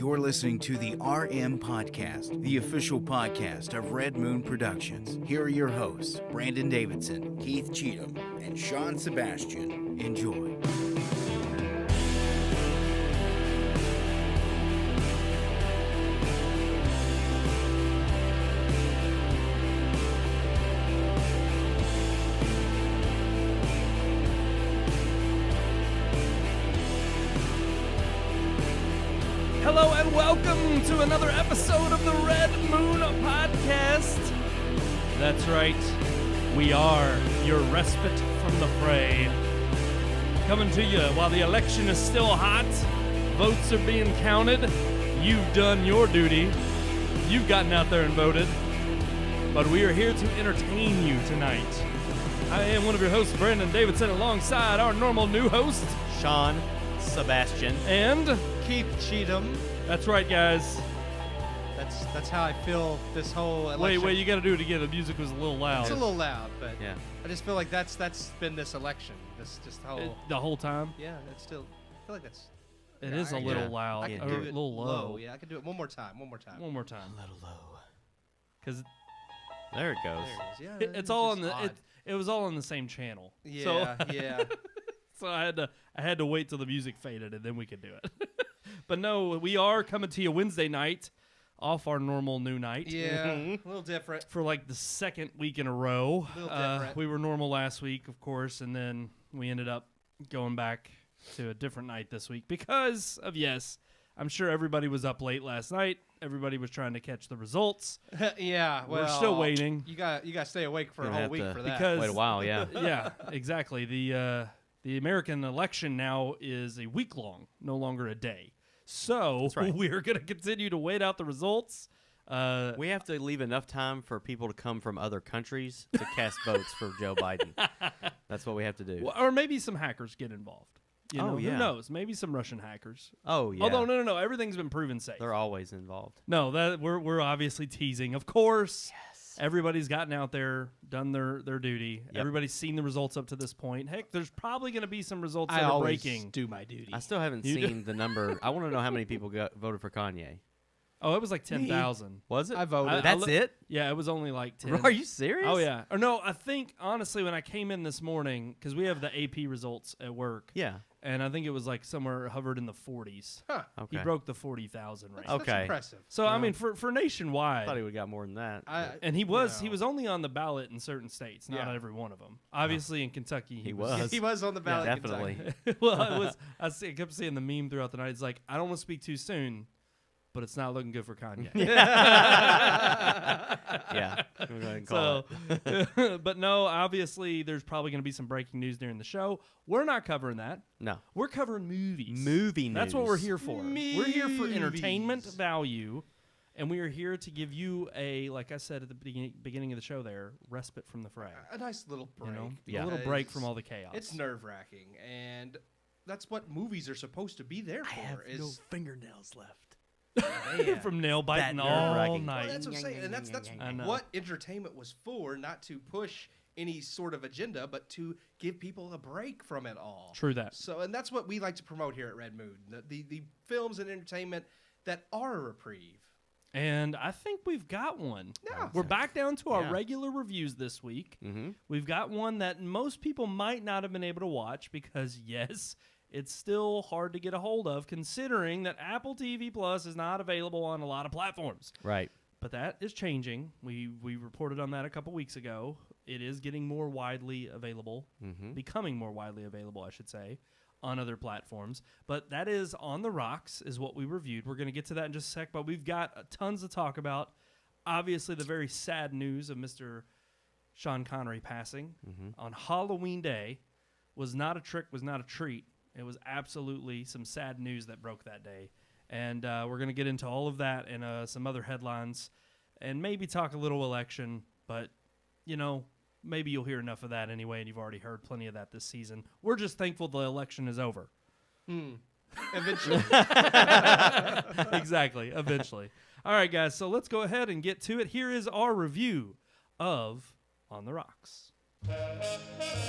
You're listening to the RMPodcast, the official podcast of Red Moon Productions. Here are your hosts, Brandon Davidson, Keith Cheatham, and Sean Sebastian. Enjoy. Hello and welcome to another episode of the Red Moon Podcast. That's right, we are your respite from the fray. Coming to you while the election is still hot, votes are being counted, you've done your duty, you've gotten out there and voted, but we are here to entertain you tonight. I am one of your hosts, Brandon Davidson, alongside our normal new host, Sean Sebastian. and... Keith Cheatham. That's right, guys. That's how I feel this whole election. Wait, you got to do it again. The music was a little loud. It's a little loud, but Yeah. I just feel like that's been this election. This just whole The whole time? yeah. It's still. I feel like that's. It is a little loud. I can or do a it little low. Yeah, I can do it one more time. One more time. One more time. A little low. Because There it goes. There it is. Yeah, it's all on just the odd. it was all on the same channel. Yeah, yeah. So I had to wait till the music faded and then we could do it. But no, we are coming to you Wednesday night off our normal new night. Yeah, a little different. For like the second week in a row. A little different. We were normal last week, of course, and then we ended up going back to a different night this week because of, yes, I'm sure everybody was up late last night. Everybody was trying to catch the results. Yeah, well, We're still waiting. You got to stay awake for a Gonna whole have week to- for that. Because Wait a while, yeah. Yeah, exactly. The American election now is a week long, no longer a day. So That's right. we're going to continue to wait out the results. We have to leave enough time for people to come from other countries to cast votes for Joe Biden. That's what we have to do. Or maybe some hackers get involved. You Oh, know, yeah. Who knows? Maybe some Russian hackers. Oh, yeah. Although no, everything's been proven safe. They're always involved. No, that we're obviously teasing. Of course. Yes. Everybody's gotten out there, done their duty. Yep. Everybody's seen the results up to this point. Heck, there's probably going to be some results I that are always breaking. do my duty. I still haven't You do? seen the number. I want to know how many people voted for Kanye. Oh, it was like 10,000. Was it? I voted. That's it? Yeah, it was only like 10. Are you serious? Oh, yeah. Or no, I think, honestly, when I came in this morning, because we have the AP results at work, Yeah. and I think it was like somewhere hovered in the 40s. Huh. Okay. He broke the 40,000 range. That's Okay. impressive. So, I Well, mean, for I nationwide, thought he would have got more than that. and he was No. only on the ballot in certain states, not Yeah. every one of them. Obviously, in Kentucky, He was. He was on the ballot. in Definitely. Kentucky. Well, I kept seeing the meme throughout the night. It's like, I don't want to speak too soon, but it's not looking good for Kanye. Yeah. We'll go ahead and call it. But no, obviously, there's probably going to be some breaking news during the show. We're not covering that. No. We're covering movies. Movie news. That's what we're here for. We're here for entertainment Movies. value, and we are here to give you like I said at the beginning of the show there, respite from the fray. A nice little break. You know? Yeah. A little break from all the chaos. It's nerve-wracking, and that's what movies are supposed to be there for. fingernails left. Man. from nail biting That all nerve-wracking. night. Well, that's what I'm saying, and that's I know. what entertainment was for, not to push any sort of agenda, but to give people a break from it all. True that. So, and that's what we like to promote here at Red Moon, the films and entertainment that are a reprieve. And I think we've got one. Yeah. We're back down to our Yeah. regular reviews this week. Mm-hmm. We've got one that most people might not have been able to watch because, yes, it's still hard to get a hold of considering that Apple TV Plus is not available on a lot of platforms. Right. But that is changing. We reported on that a couple weeks ago. It is getting more widely available, Mm-hmm. becoming more widely available, I should say, on other platforms. But that is On the Rocks is what we reviewed. We're going to get to that in just a sec, but we've got tons to talk about. Obviously, the very sad news of Mr. Sean Connery passing on Halloween Day was not a trick, was not a treat. It was absolutely some sad news that broke that day. And we're going to get into all of that and some other headlines and maybe talk a little election. But, you know, maybe you'll hear enough of that anyway, and you've already heard plenty of that this season. We're just thankful the election is over. Eventually. Exactly, eventually. All right, guys, so let's go ahead and get to it. Here is our review of On the Rocks.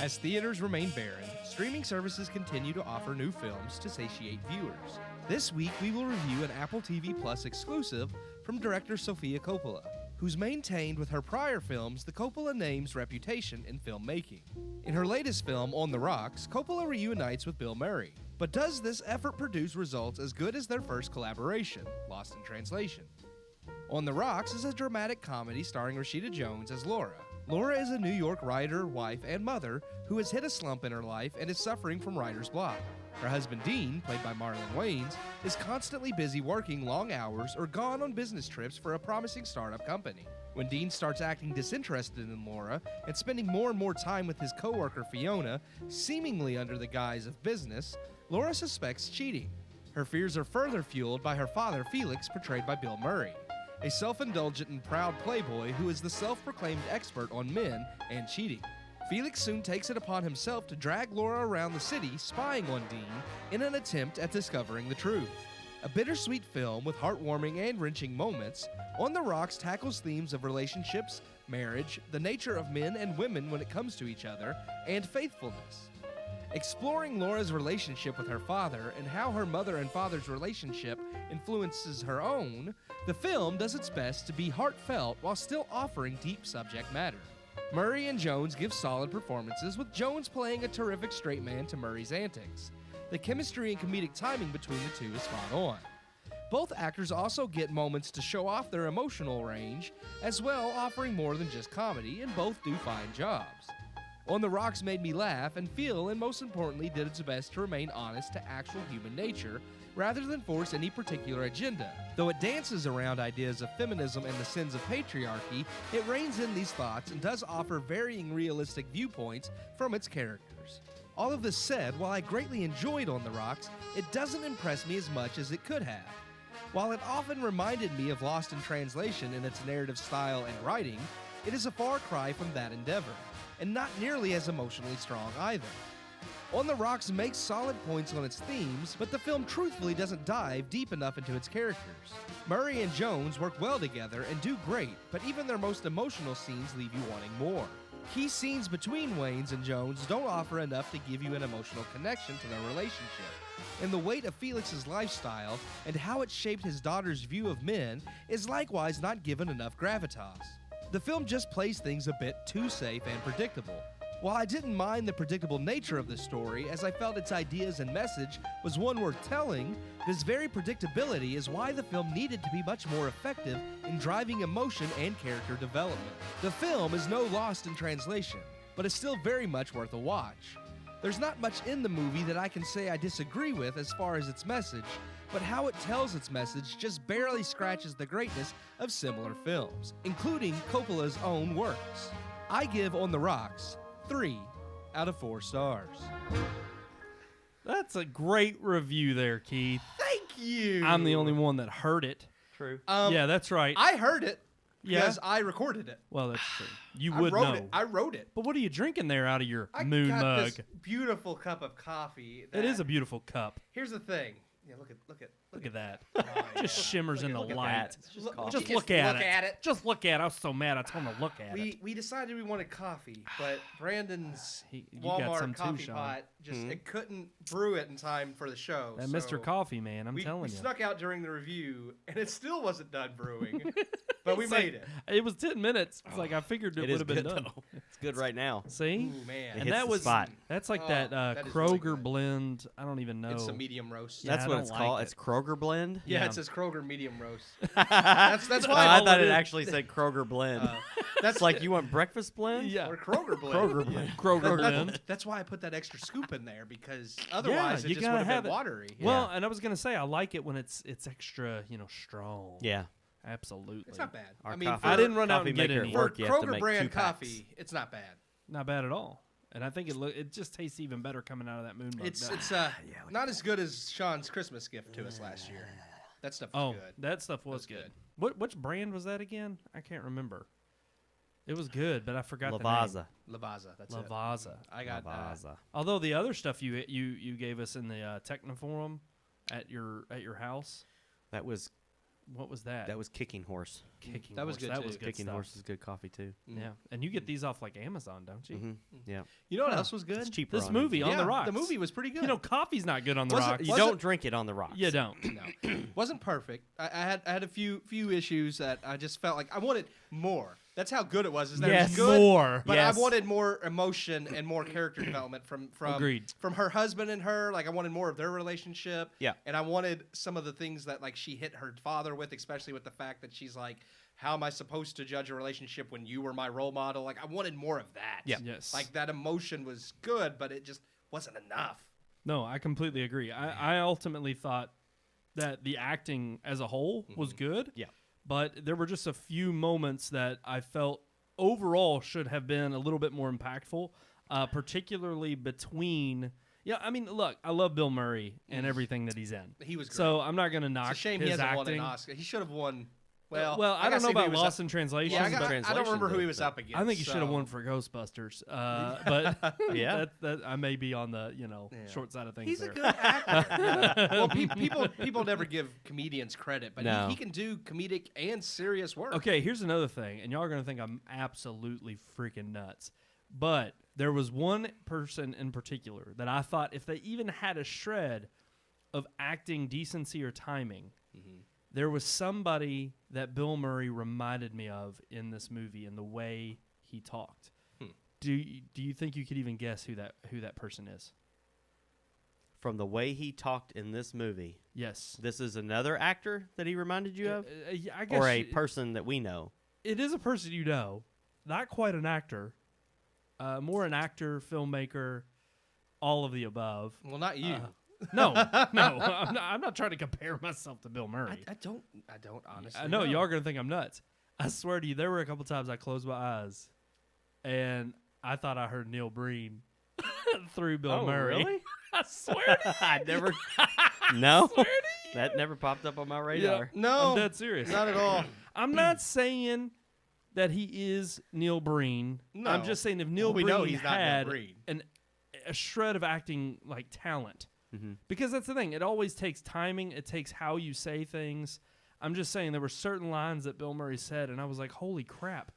As theaters remain barren, streaming services continue to offer new films to satiate viewers. This week, we will review an Apple TV Plus exclusive from director Sofia Coppola, who's maintained with her prior films the Coppola name's reputation in filmmaking. In her latest film, On the Rocks, Coppola reunites with Bill Murray. But does this effort produce results as good as their first collaboration, Lost in Translation? On the Rocks is a dramatic comedy starring Rashida Jones as Laura. Laura is a New York writer, wife, and mother who has hit a slump in her life and is suffering from writer's block. Her husband Dean, played by Marlon Wayans, is constantly busy working long hours or gone on business trips for a promising startup company. When Dean starts acting disinterested in Laura and spending more and more time with his coworker Fiona, seemingly under the guise of business, Laura suspects cheating. Her fears are further fueled by her father Felix, portrayed by Bill Murray, a self-indulgent and proud playboy who is the self-proclaimed expert on men and cheating. Felix soon takes it upon himself to drag Laura around the city, spying on Dean in an attempt at discovering the truth. A bittersweet film with heartwarming and wrenching moments, On the Rocks tackles themes of relationships, marriage, the nature of men and women when it comes to each other, and faithfulness. Exploring Laura's relationship with her father and how her mother and father's relationship influences her own, the film does its best to be heartfelt while still offering deep subject matter. Murray and Jones give solid performances, with Jones playing a terrific straight man to Murray's antics. The chemistry and comedic timing between the two is spot on. Both actors also get moments to show off their emotional range, as well offering more than just comedy, and both do fine jobs. On the Rocks made me laugh and feel, and most importantly did its best to remain honest to actual human nature, rather than force any particular agenda. Though it dances around ideas of feminism and the sins of patriarchy, it reins in these thoughts and does offer varying realistic viewpoints from its characters. All of this said, while I greatly enjoyed On the Rocks, it doesn't impress me as much as it could have. While it often reminded me of Lost in Translation in its narrative style and writing, it is a far cry from that endeavor, and not nearly as emotionally strong either. On the Rocks makes solid points on its themes, but the film truthfully doesn't dive deep enough into its characters. Murray and Jones work well together and do great, but even their most emotional scenes leave you wanting more. Key scenes between Wayans and Jones don't offer enough to give you an emotional connection to their relationship. And the weight of Felix's lifestyle and how it shaped his daughter's view of men is likewise not given enough gravitas. The film just plays things a bit too safe and predictable. While I didn't mind the predictable nature of the story, as I felt its ideas and message was one worth telling, this very predictability is why the film needed to be much more effective in driving emotion and character development. The film is no Lost in Translation, but is still very much worth a watch. There's not much in the movie that I can say I disagree with as far as its message, but how it tells its message just barely scratches the greatness of similar films, including Coppola's own works. I give On the Rocks 3 out of 4 stars. That's a great review there, Keith. Thank you. I'm the only one that heard it. True. Yeah, that's right. I heard it Yeah. because I recorded it. Well, that's true. You I would wrote know. it. I wrote it. But what are you drinking there out of your I moon got mug? this beautiful cup of coffee. It is a beautiful cup. Here's the thing. Yeah, look Look at that. at Just shimmers in the Look at light. that. It's just coffee. Just Just look at look it. at it. Just look at it. I was so mad. I told him to look at it. We decided we wanted coffee, but Brandon's You got Walmart some too, coffee Sean. pot it couldn't brew it in time for the show. That so Mr. Coffee, man. I'm we telling you. snuck out during the review, and it still wasn't done brewing, but we It's like- made it. It was 10 minutes. It's like I figured it It would is have been good, done. though. It's good right now. See? Ooh, man. It And hits that the was spot. that's like Oh, that that is really Kroger good. blend. I don't even know. It's a medium roast. Yeah, That's I what don't it's like called. it. It's Kroger blend. Yeah, Yeah. it says Kroger medium roast. That's that's Oh, why I all thought it it is. actually said Kroger blend. That's It's like you want breakfast blend. Yeah. or Kroger blend. Kroger blend. Kroger blend. That's why I put that extra scoop in there, because otherwise you it just gotta would have have been it. watery. Well, and I was gonna say I like it when it's extra, strong. Yeah. Absolutely. It's not bad. Our I mean, coffee- for, I didn't run out coffee and get maker at any. for work, you have to Kroger make brand 2 packs. coffee, it's not bad. Not bad at all. And I think it just tastes even better coming out of that moon mug. It's doesn't it? not as good as Sean's Christmas gift to us last year. That stuff was good. That stuff was That's good. good. Which brand was that again? I can't remember. It was good, but I forgot Lavazza. Lavazza. That's the name. Lavazza. I got Lavazza. Although the other stuff you gave us in the Technoforum at your house, That was What was that? That was Kicking Horse. Kicking That was Horse. good, That too. was good Kicking stuff. Horse is good coffee too. Yeah, and you get these off like Amazon, don't you? Mm-hmm. Yeah. You know what Huh. else was good? It's cheaper. This on movie Amazon. on the rocks. The movie was pretty good. You know, coffee's not good on the Was it- rocks. You was don't drink it on the rocks. You don't. No, wasn't perfect. I had a few issues that I just felt like I wanted more. That's how good it was. Is that it Yes. was good, More. but Yes. I wanted more emotion and more character development from Agreed. from her husband and her. Like I wanted more of their relationship. Yeah. and I wanted some of the things that like she hit her father with, especially with the fact that she's like, "How am I supposed to judge a relationship when you were my role model?" Like I wanted more of that. Yeah. Yes. like that emotion was good, but it just wasn't enough. No, I completely agree. I ultimately thought that the acting as a whole was good. Yeah. But there were just a few moments that I felt overall should have been a little bit more impactful, particularly between. Yeah, I mean, look, I love Bill Murray and everything that he's in. He was great. So I'm not going to knock It's a shame his he hasn't acting. won an Oscar. He should have won. Well, I don't know gotta say who about he was Lost up- in Translation, Yeah, Lost in but I don't Translation, remember who he though, was but up against. I think he should have so- won for Ghostbusters. But Yeah. that I may be on the Yeah. short side of things. He's there. a good actor. Yeah. Well, people never give comedians credit, but No. he can do comedic and serious work. Okay, here's another thing, and y'all are gonna think I'm absolutely freaking nuts. But there was one person in particular that I thought if they even had a shred of acting decency or timing, there was somebody that Bill Murray reminded me of in this movie in the way he talked. Do you think you could even guess who that person is? From the way he talked in this movie, Yes. this is another actor that he reminded you of, I guess or a person that we know. it is a person you know, not quite an actor, more an actor, filmmaker, all of the above. Well, not you. No, I'm not trying to compare myself to Bill Murray. I don't honestly. I know y'all are gonna think I'm nuts. I swear to you, there were a couple times I closed my eyes, and I thought I heard Neil Breen through Bill Murray. Really? I swear. I never. No, swear to you. that never popped up on my radar. No, I'm dead serious. not at all. I'm not saying that he is Neil Breen. No. I'm just saying if Neil Well, we Breen know he's not Neil had Breen. a shred of acting like talent, because that's the thing. It always takes timing. It takes how you say things. I'm just saying there were certain lines that Bill Murray said, and I was like, "Holy crap!"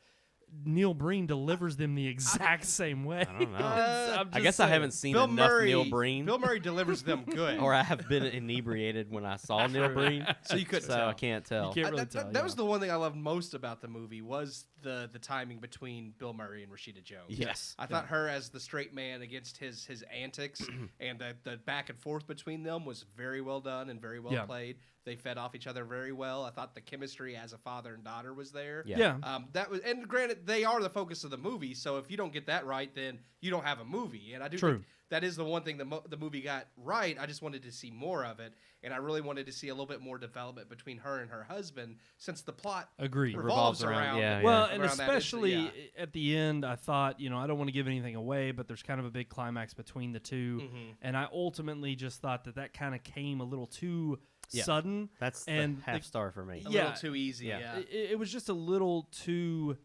Neil Breen delivers them the exact same way. I don't know. I'm I just guess I saying. haven't seen Bill enough Murray. Neil Breen, Bill Murray delivers them good. or I have been inebriated when I saw Neil Breen, So you couldn't so tell. I can't tell. You can't really that tell. that was the one thing I loved most about the movie was the timing between Bill Murray and Rashida Jones. Yes. I thought her as the straight man against his antics and the back and forth between them was very well done and very well Yeah. played. They fed off each other very well. I thought the chemistry as a father and daughter was there. Yeah. Yeah. That was, and granted, they are the focus of the movie. So if you don't get that right, then you don't have a movie. And I do True. think that is the one thing the movie got right. I just wanted to see more of it, and I really wanted to see a little bit more development between her and her husband, since the plot Agreed. revolves Revolves around- around. yeah, Well, yeah. and around that. It's- especially yeah. at the end, I thought, I don't want to give anything away, but there's kind of a big climax between the two, and I ultimately just thought that kind of came a little too Yeah. sudden. That's and the half star for me. a Yeah. little too easy. Yeah. Yeah. It was just a little too.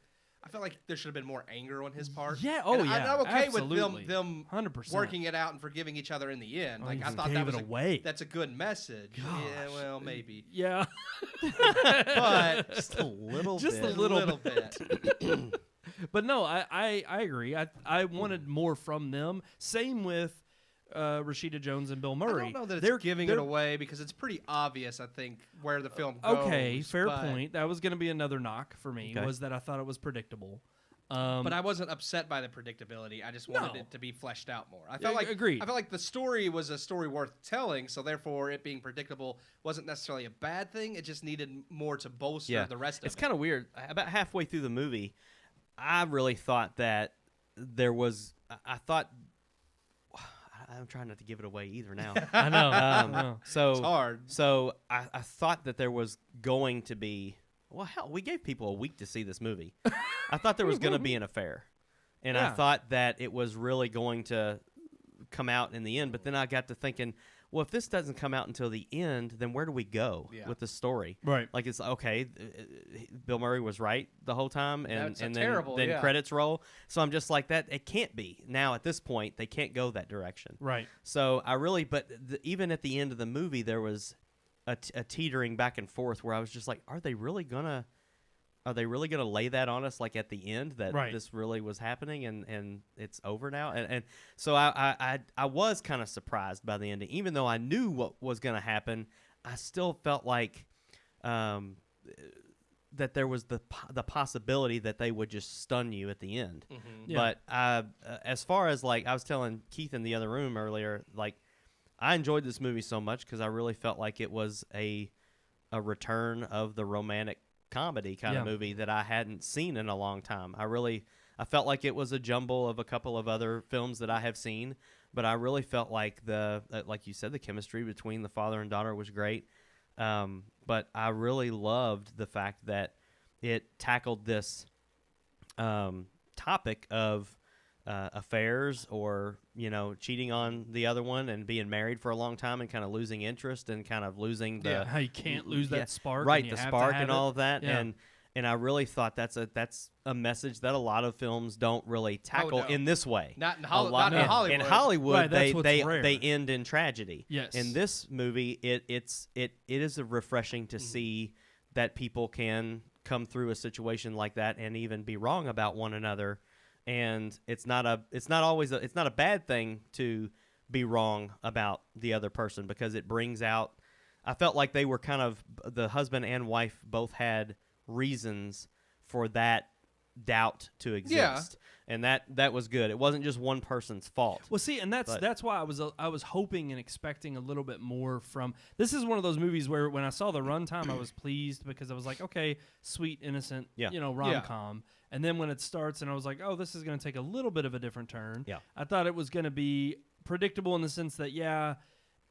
I felt like there should have been more anger on his part. Yeah, oh, And yeah, I'm okay absolutely. with them 100%. working it out and forgiving each other in the end. Oh, Like he I just thought gave that was it away. that's a good message. Yeah, Gosh. well, maybe, Yeah, but Just a little Just bit. a little bit. but no, I agree. I wanted more from them. Same with Rashida Jones and Bill Murray. I don't know that it's They're giving they're- it away because it's pretty obvious. I think where the film goes. Okay, fair but- point. That was going to be another knock for me. Okay. Was that I thought it was predictable. But I wasn't upset by the predictability. I just wanted No. it to be fleshed out more. I felt like agreed. I felt like the story was a story worth telling, so therefore it being predictable wasn't necessarily a bad thing. It just needed more to bolster the rest of It's it. kind of weird. About halfway through the movie, I really thought that there was. I thought. I'm trying not to give it away either now. I know. I know. So It's hard. So I thought that there was going to be. Well, hell, we gave people a week to see this movie. I thought there was going to be an affair, and I Yeah. thought that it was really going to come out in the end. But then I got to thinking, well, if this doesn't come out until the end, then where do we go Yeah. with the story? Right. Like it's okay. Bill Murray was right the whole time, and That's and terrible, then yeah. credits roll. So I'm just like that. It can't be now at this point. They can't go that direction. Right. So I really, but even at the end of the movie, there was a teetering back and forth where I was just like, are they really gonna lay that on us like at the end that this really was happening and it's over now? And so I was kind of surprised by the ending, even though I knew what was going to happen. I still felt like that there was the possibility that they would just stun you at the end. But as far as like I was telling Keith in the other room earlier, like I enjoyed this movie so much because I really felt like it was a return of the romantic comedy kind of movie that I hadn't seen in a long time. I felt like it was a jumble of a couple of other films that I have seen, but I really felt like like you said, the chemistry between the father and daughter was great. But I really loved the fact that it tackled this topic of affairs or, cheating on the other one and being married for a long time and kind of losing interest and kind of losing how you can't lose that spark. Right, the spark and all of that. Yeah. And I really thought that's a message that a lot of films don't really tackle in this way. Not in Hollywood. In Hollywood, right, they end in tragedy. Yes. In this movie, it is refreshing to see that people can come through a situation like that and even be wrong about one another. And it's not a bad thing to be wrong about the other person because it brings out. I felt like they were kind of the husband and wife both had reasons for that doubt to exist, and that was good. It wasn't just one person's fault. Well, see, and that's why I was hoping and expecting a little bit more from. This is one of those movies where when I saw the runtime, I was pleased because I was like, okay, sweet, innocent, rom-com. And then when it starts, and I was like, oh, this is going to take a little bit of a different turn. Yeah, I thought it was going to be predictable in the sense that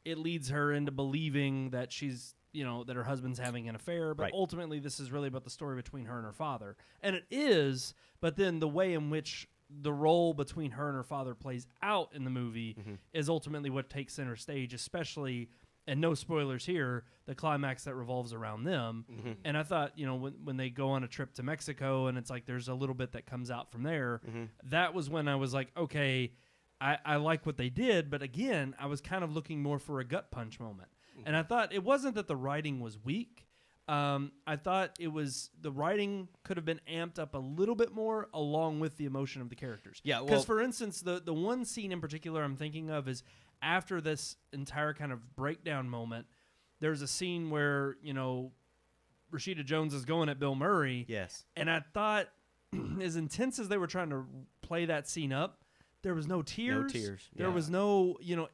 it leads her into believing that she's. That her husband's having an affair, but ultimately this is really about the story between her and her father. And it is, but then the way in which the role between her and her father plays out in the movie is ultimately what takes center stage, especially, and no spoilers here, the climax that revolves around them. And I thought, when they go on a trip to Mexico and it's like there's a little bit that comes out from there, that was when I was like, okay, I like what they did, but again, I was kind of looking more for a gut punch moment. And I thought it wasn't that the writing was weak. I thought it was the writing could have been amped up a little bit more along with the emotion of the characters. Yeah, because for instance, the one scene in particular I'm thinking of is after this entire kind of breakdown moment, there's a scene where, Rashida Jones is going at Bill Murray. Yes. And I thought as intense as they were trying to play that scene up, there was no tears. No tears. There was no, no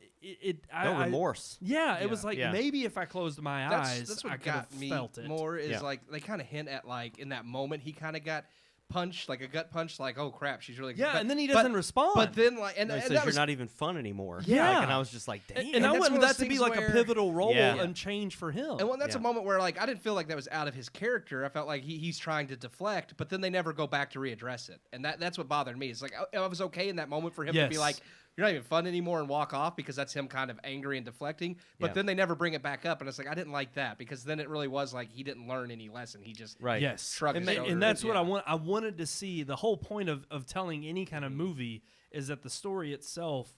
remorse. It was like maybe if I closed my eyes, that's what I could have felt it. More is like they kind of hint at like in that moment he kind of got punched, like a gut punch, like oh crap, she's really and then he doesn't respond. But then like and says you're not even fun anymore. Yeah, and I was just like, damn. And I wanted that to be like a pivotal role and change for him. And that's a moment where like I didn't feel like that was out of his character. I felt like he's trying to deflect, but then they never go back to readdress it, and that's what bothered me. It's like I was okay in that moment for him to be like, you're not even fun anymore and walk off because that's him kind of angry and deflecting. But then they never bring it back up, and it's like I didn't like that because then it really was like he didn't learn any lesson. He just shrugged his shoulders. And that's what I wanted to see. The whole point of telling any kind of movie is that the story itself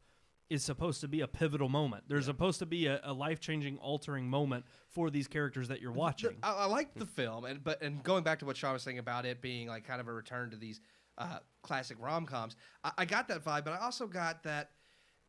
is supposed to be a pivotal moment. There's supposed to be a life-changing, altering moment for these characters that you're watching. I liked the film, and going back to what Sean was saying about it being like kind of a return to these classic rom-coms, I got that vibe, but I also got that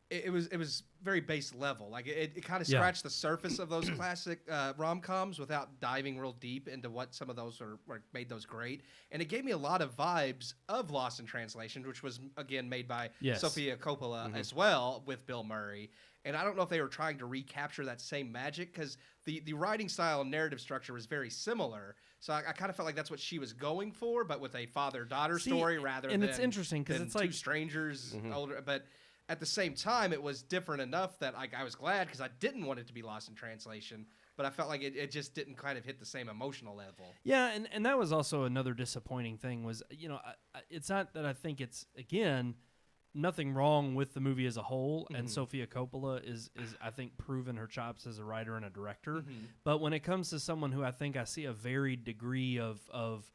it was very base level. Like it kind of scratched the surface of those classic rom-coms without diving real deep into what some of those are made those great. And it gave me a lot of vibes of Lost in Translation, which was again made by Sofia Coppola as well with Bill Murray. And I don't know if they were trying to recapture that same magic because the writing style and narrative structure was very similar. So I kind of felt like that's what she was going for, but with a father-daughter story rather than it's interesting because it's like two strangers older. But at the same time, it was different enough that I was glad because I didn't want it to be Lost in Translation, but I felt like it just didn't kind of hit the same emotional level. Yeah, and that was also another disappointing thing was, it's not that I think it's, again, nothing wrong with the movie as a whole, and Sofia Coppola is I think proven her chops as a writer and a director. But when it comes to someone who I think I see a varied degree of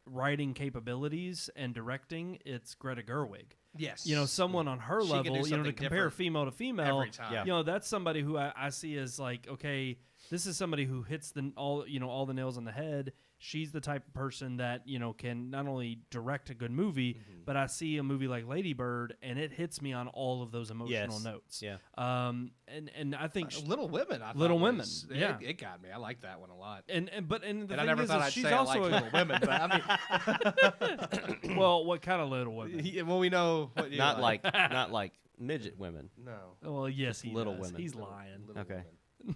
writing capabilities and directing, it's Greta Gerwig. Yes. Someone on her level, to compare female to female, every time. that's somebody who I see as like, okay, this is somebody who hits all the nails on the head. She's the type of person that can not only direct a good movie, but I see a movie like Lady Bird, and it hits me on all of those emotional notes. Yeah. And I think Little Women. I Little thought Women. was- Yeah. it got me. I like that one a lot. And the And thing I never is, thought I'd she's say I also like Little Women, but I mean, well, what kind of Little Women? well, we know what you Not like midget women. no. Well, yes, he Little does. Women. He's lying. Little Okay. Women.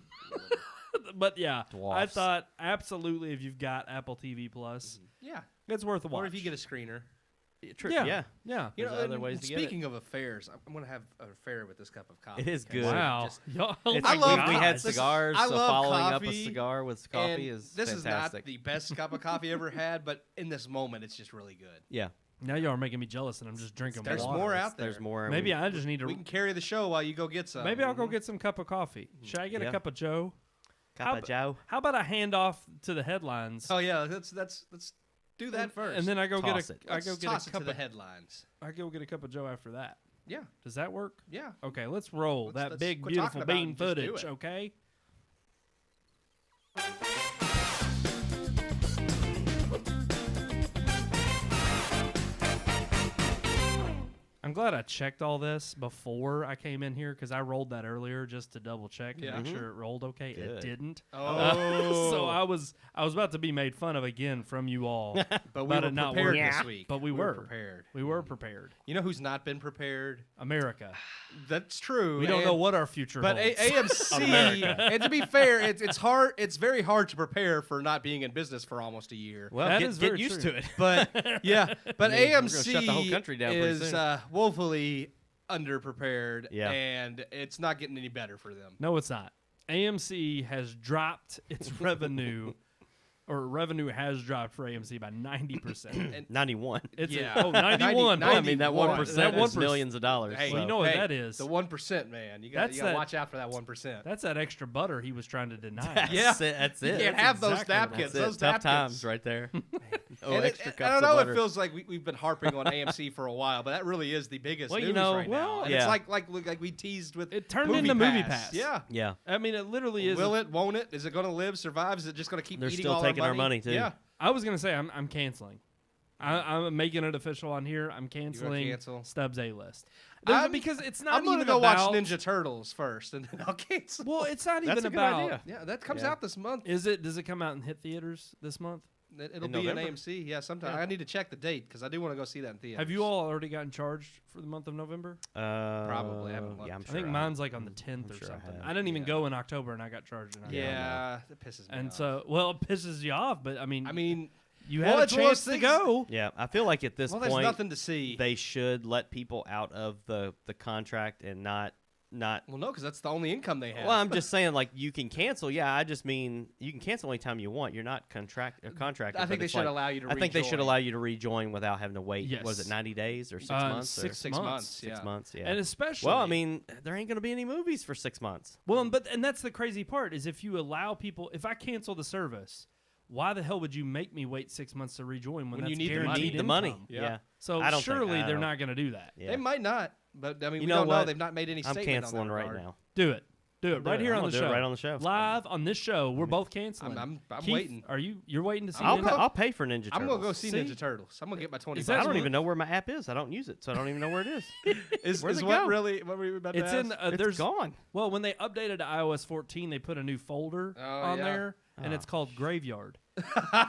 But yeah, I Dwarfs. thought absolutely if you've got Apple TV Plus, Yeah. it's worth a watch. Or if you get a screener. yeah, Yeah. yeah. You There's know, other and ways to get it. speaking of affairs, I'm going to have an affair with this cup of coffee. It is okay? good. Wow. Just- Y'all- It's I like love we had coffee. cigars, I so love following up a coffee, cigar with and coffee is this fantastic. is not the best cup of coffee ever had, but in this moment, it's just really good. Yeah. Now y'all are making me jealous, and I'm just drinking There's water. more out there. There's more. Maybe I just need to. We can carry the show while you go get some. Maybe I'll go get some cup of coffee. Should I get a Yeah. cup of Joe? Cup of Joe. How about I hand off to the headlines? Oh yeah, let's do that first. And then I go Toss get it. a I Let's go get toss a it cup to the of headlines. I go get a cup of Joe after that. Yeah, Does that work? yeah. Okay, let's roll that Let's big quit beautiful talking about it bean and just do footage. it. Okay. I'm glad I checked all this before I came in here because I rolled that earlier just to double check and Yeah. make sure it rolled okay. It Good. didn't. Oh, So I was about to be made fun of again from you all. but we about were it not prepared working. this week. But we were were. prepared. We were prepared. You know who's not been prepared? America. That's true. We don't and- know what our future But holds. AMC, and to be fair, it's hard. It's very hard to prepare for not being in business for almost a year. Well, That get, is get very used true. to it. But yeah, but I mean, we're gonna AMC shut the whole country down pretty is soon. woefully underprepared, Yeah. and it's not getting any better for them. No, it's not. AMC has dropped its revenue, or revenue has dropped for AMC by 90%. 91. It's Yeah. 91. 90 Well, I mean, that 91. 1% That is 1%. millions of dollars. Hey, so. Well, you know what that is. The 1%, man. You got That's to that- watch out for that 1%. That's that extra butter he was trying to deny. That's Yeah. it. That's You it. can't That's have those exactly what napkins. That's it. Those Tough napkins. times right there. Oh, And extra cups I don't of know. butter. It feels like we've been harping on AMC for a while, but that really is the biggest Well, you news know, right now. And yeah. it's like we teased with It turned into Movie Pass. Yeah. Yeah. I mean, it literally is. Will it? Won't it? Is it going to live? Survive? Is it just going to keep They're eating still all taking our our money, too. Yeah. I was going to say, I'm canceling. I'm making it official on here. I'm canceling cancel? Stubbs A-list. I'm- Because it's not I'm going to even go about... watch Ninja Turtles first, and then I'll cancel. Well, it's not That's even a good about... idea. Yeah, that comes Yeah. out this month. Does it come out and hit theaters this month? It'll In be November? in AMC. Yeah, sometime. Yeah. I need to check the date because I do want to go see that in theaters. Have you all already gotten charged for the month of November? Probably. I haven't looked. Yeah, I'm I think sure mine's like on the 10th I'm or sure I something. have. I didn't even Yeah. go in October and I got charged in October. Yeah, that pisses me And off. so, well, it pisses you off, but I mean, you well, had a it's one of chance those to things- go. Yeah, I feel like at this well, there's point nothing to see. they should let people out of the contract and not. Well, no, because that's the only income they have. Well, I'm just saying, like, you can cancel. Yeah, I just mean you can cancel anytime you want. You're not contracted. I think they should allow you to. I think they should rejoin. allow you to rejoin without having to wait. Yes. Was it 90 days or 6 Uh, months? or 6 months. 6 months. Yeah. And especially, Well, I mean, there ain't going to be any movies for 6 months. well, and that's the crazy part is if you allow people, if I cancel the service, why the hell would you make me wait 6 months to rejoin when When you that's need the money. guaranteed Need the money. income? Yeah. So I don't think- surely I they're don't- not going to do that. Yeah. They might not, but I mean, You we know don't know. what? They've not made any I'm statement. canceling on that right regard. now. Do it. Do it I'm right doing it. here I'm on the gonna do show. it right on the show. Live on this show. We're both canceling. I'm Keith, waiting. You're waiting to see I'll, it? I'll pay for Ninja Turtles. I'm gonna go see See? Ninja Turtles. I'm gonna get my 20 Is I that bucks. don't what- even know where my app is. I don't use it, so I don't even know where it is. Is Where's it what go? really? What were we about to It's ask? in. It's There's gone. Well, when they updated to iOS 14, they put a new folder Oh, on yeah. there, and Oh. it's called Graveyard. Is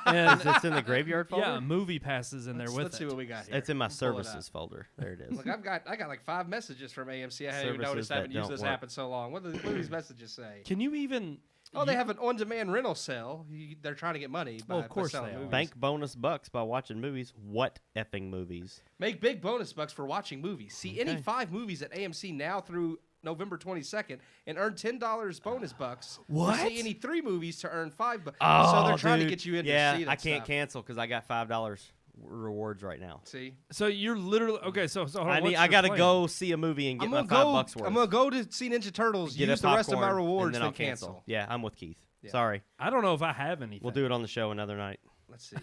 and this in the graveyard folder? yeah, movie passes in there with Let's it. see what we got here. It's in my Pull it up. services folder. There it is. Look, I got like 5 messages from AMC. I hadn't even Services noticed. I that haven't used don't this work. app in so long. What do these messages say? Can you even? Oh, they have an on-demand rental sale. They're trying to get money. Well, by of course selling they are. movies. Bank bonus bucks by watching movies. What effing movies? Make big bonus bucks for watching movies. See any Okay. 5 movies at AMC now through November 22nd and earn $10 bonus bucks. What? Or see any 3 movies to earn 5 bucks. Oh, so they're trying dude. to get you in Yeah, to see that I can't stuff. cancel because I got $5 rewards right now. See? So you're literally okay. So hold on, what's I your gotta plan? go see a movie and get my $5 worth. I'm gonna go to see Ninja Turtles. Get use a the rest of my popcorn, rewards, and then then I'll cancel. cancel. Yeah, I'm with Keith. Yeah. Sorry, I don't know if I have anything. we'll do it on the show another night. Let's see.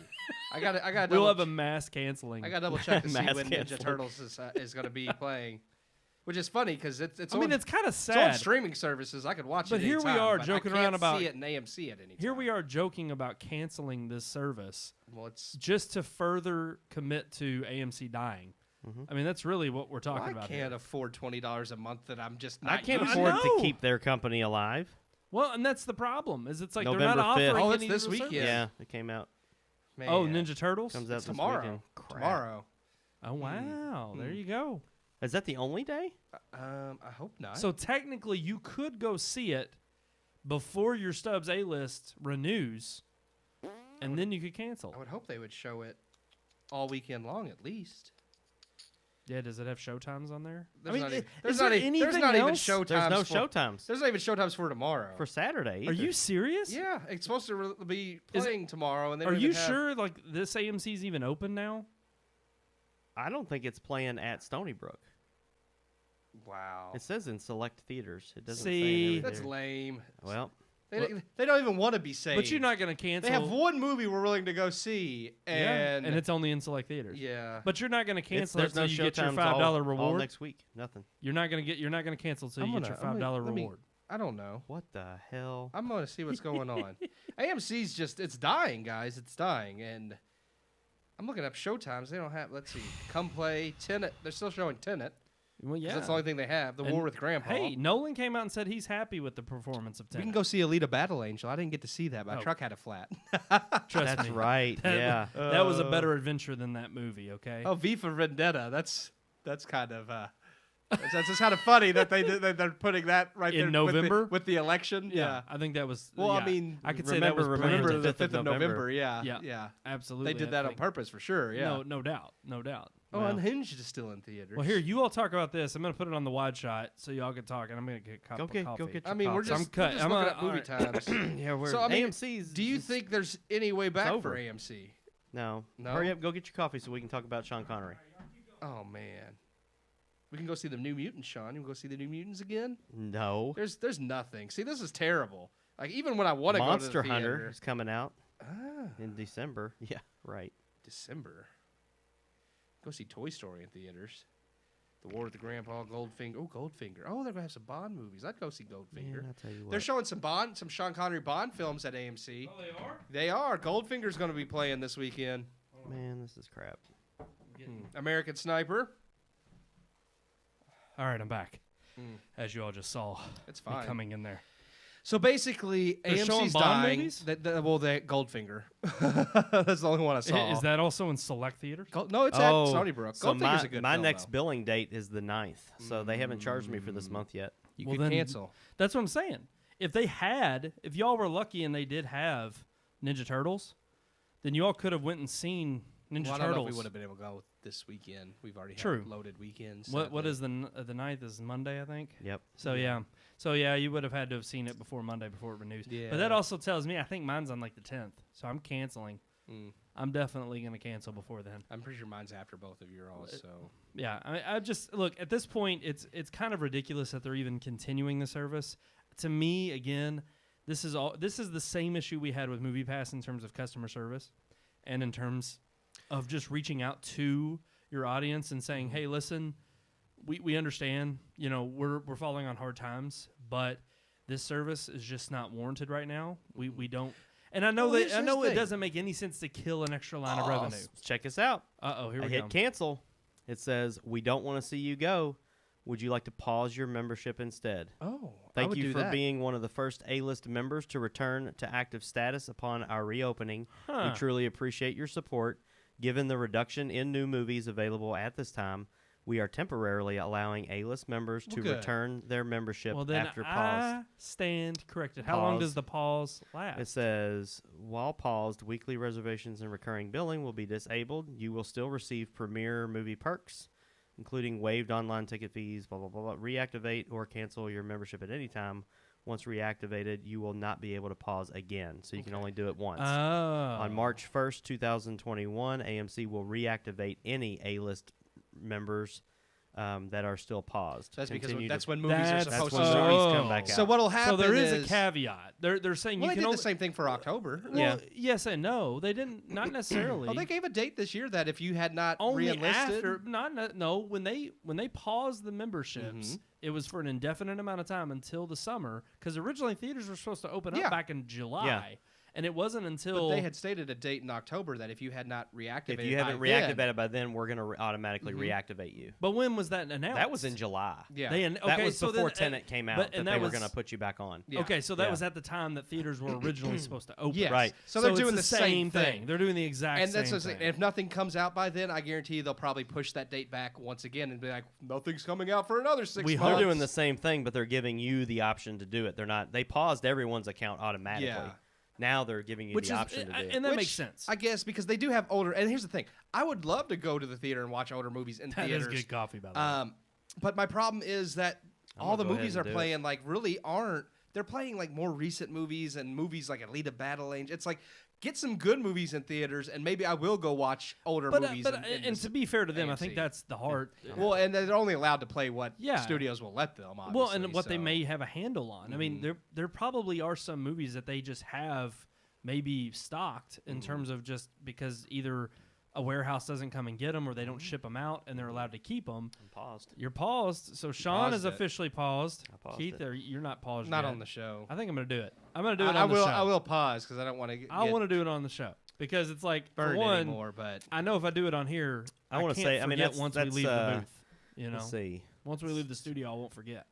I got. We'll have a mass canceling. I got to double check to see Mass when Ninja canceling. Turtles is going to be playing. which is funny because it's. I mean, on, it's kind of it's on sad. streaming services. I could watch But it. here we anytime, are but joking I can't around about- see it in AMC at any time. Here we are joking about canceling this service Well, it's. just to further commit to AMC dying. I mean, that's really what we're talking I about can't here. afford $20 a month that I'm just. I Not can't using. afford to know. keep their company alive. Well, and that's the problem. Is it's like they're November not 5th. offering Oh, it's any this real weekend. service. Yeah, it came out. Man. Oh, Ninja Turtles. Comes out It's this tomorrow. weekend. Crap. Tomorrow. Oh wow, there you go. Is that the only day? I hope not. So technically, you could go see it before your Stubbs A-list renews, and then you could cancel. I would hope they would show it all weekend long at least. Yeah, does it have showtimes on there? There's I not mean, e- there's is not there e- anything there's not even else? showtimes. There's no for, showtimes There's not even showtimes for tomorrow. for Saturday. Are either. you serious? Yeah, it's supposed to be Is- playing tomorrow, and they Are don't you even have- sure like this AMC's even open now? I don't think it's playing at Stony Brook. Wow, It says in select theaters. It doesn't See, say in every that's theater. lame. Well, They don't even want to be saved. But you're not going to cancel. They have one movie we're willing to go see, and and it's only in select theaters. yeah. But you're not going to cancel it there's no until you get your showtimes $5 all reward. next week. Nothing. You're not going to cancel until you get your $5 let me- reward. I don't know. What the hell? I'm gonna see what's going on. AMC's it's dying, guys. It's dying, and I'm looking up showtimes. They don't have. Let's see. Come play Tenet. They're still showing Tenet. Well, 'Cause yeah. that's the only thing they have. The And, War with Grandpa. Hey, Nolan came out and said he's happy with the performance of we can Tenet. go see Alita Battle Angel. I didn't get to see that. My Oh. truck had a flat. Trust That's me. right. That- Yeah. that was a better adventure than that movie. Okay. Oh, V for Vendetta. That's kind of. That's just kind of funny that they're putting that right In there with the- November? with the election. Yeah. I think that was. Well, I yeah, mean, I could say that was remember brilliant. the 5th 5th of of November. November. Yeah. Yeah. Yeah. Absolutely. They did I that on think. purpose for sure. Yeah. No doubt. Oh, Well, Unhinged is still in theaters. well, here you all talk about this. I'm gonna put it on the wide shot so y'all can talk, and I'm gonna get a cup Go of get coffee. your I mean, we're coffee. just, I'm cut- we're just I'm looking a- at movie times. Yeah, we're So, I mean, AMC's. Do you just- think there's any way back over. for AMC? No. No? Hurry up, go get your coffee so we can talk about Sean Connery. Oh man, we can go see the New Mutants, Sean. You can go see the New Mutants again. No. There's nothing. See, this is terrible. Like even when I want to go to Monster the Hunter theater, is coming out ah, in December. Yeah, right. December. Go see Toy Story in theaters. The War with the Grandpa, Goldfinger. Oh, Goldfinger. Oh, they're gonna have some Bond movies. I'd go see Goldfinger. Man, I'll tell you They're what. showing some Sean Connery Bond films at AMC. Oh, they are. They are. Goldfinger's going to be playing this weekend. Man, this is crap. American Sniper. All right, I'm back. Mm. As you all just saw, It's me fine. coming in there. So basically, They're showing AMC's Bond dying. movies? They Goldfinger. That's the only one I saw. Is that also in select theaters? No, it's at Stony Brook. so Goldfinger's a good my film, next though. billing date is the 9th, so they haven't charged me for this month yet. You Well, could then- cancel. That's what I'm saying. If y'all were lucky and they did have Ninja Turtles, then you all could have went and seen Ninja Well, I don't know if Turtles. we would have been able to go this weekend. We've already True. had loaded weekends. What sadly. is the 9th is Monday, I think. Yep. So yeah, you would have had to have seen it before Monday before it renews. Yeah. But that also tells me I think mine's on like the 10th, so I'm canceling. Mm. I'm definitely gonna cancel before then. I'm pretty sure mine's after both of your all. So Yeah, I just look at this point. It's kind of ridiculous that they're even continuing the service. To me, again, this is the same issue we had with MoviePass in terms of customer service, and in terms of just reaching out to your audience and saying, "Hey, listen, we understand. You know, we're falling on hard times, but this service is just not warranted right now. We don't." And I know Well, here's I know it the thing. doesn't make any sense to kill an extra line of revenue. Check us out. Here I we hit go. cancel. It says, "We don't want to see you go. Would you like to pause your membership instead?" Thank you for being one of the first A-list members to return to active status upon our reopening. Huh. We truly appreciate your support. Given the reduction in new movies available at this time, we are temporarily allowing A-list members to good. return their membership Well, then after pause. I stand corrected. How long Pause. does the pause last? It says, while paused, weekly reservations and recurring billing will be disabled. You will still receive premier movie perks, including waived online ticket fees, blah, blah, blah, blah. Reactivate or cancel your membership at any time. Once reactivated, you will not be able to pause again, so you can only do it once. On March 1st, 2021, AMC will reactivate any A-list members that are still paused. That's because Continue that's to- when movies are That's supposed when to start. movies come back out. So what'll happen So there is is a caveat. They're saying Well, you they can did only the same thing for October. Well, Yeah. yes and no. They didn't. Not necessarily. Oh, they gave a date this year that if you had not only re-enlisted, after. No. When they paused the memberships, it was for an indefinite amount of time until the summer. Because originally theaters were supposed to open Yeah. up back in July, Yeah. and it wasn't until but they had stated a date in October that if you had not reactivated, If you haven't by then- reactivated by then, we're going to automatically reactivate you. But when was that announced? That was in July. Yeah. That was so before then, Tenet came out. but- That and they that were was- going to put you back on. Yeah. Okay, so that Yeah. was at the time that theaters were originally supposed to open. Yes. Right. So they're it's doing the same thing. They're doing the exact And same that's what I'm saying. thing. If nothing comes out by then, I guarantee you they'll probably push that date back once again and be like, nothing's coming out for another 6 We months. They're doing the same thing, but they're giving you the option to do it. They're not. They paused everyone's account automatically. Yeah. Now they're giving you Which the is, option to do it. and that Which, makes sense. I guess, because they do have older. And here's the thing: I would love to go to the theater and watch older movies in That is theaters. good coffee, by the way. But my problem is that I'm all gonna the go ahead movies and are do it. playing like really aren't. They're playing like more recent movies and movies like Alita Battle Angel. It's like get some good movies in theaters, and maybe I will go watch older movies. And to be fair to them, I think AMC. that's the heart. well, and they're only allowed to play what Yeah. studios will let them. Obviously, Well, and what they so- may have a handle on. I mean, there probably are some movies that they just have maybe stocked in terms of just because either a warehouse doesn't come and get them or they don't ship them out and they're allowed to keep them. I'm paused. You're paused. So Sean paused is it. officially paused. I paused Keith, it. you're not paused not yet. on the show. I think I'm going to do it. I'm going to do it I on the will. show. I will pause because I don't want to. I want to do it on the show because it's like, for burn one, anymore. But I know if I do it on here, I I wanna can't say, I mean, forget that's- once that's, we leave the booth. You know, Let's see. once we leave the studio, I won't forget.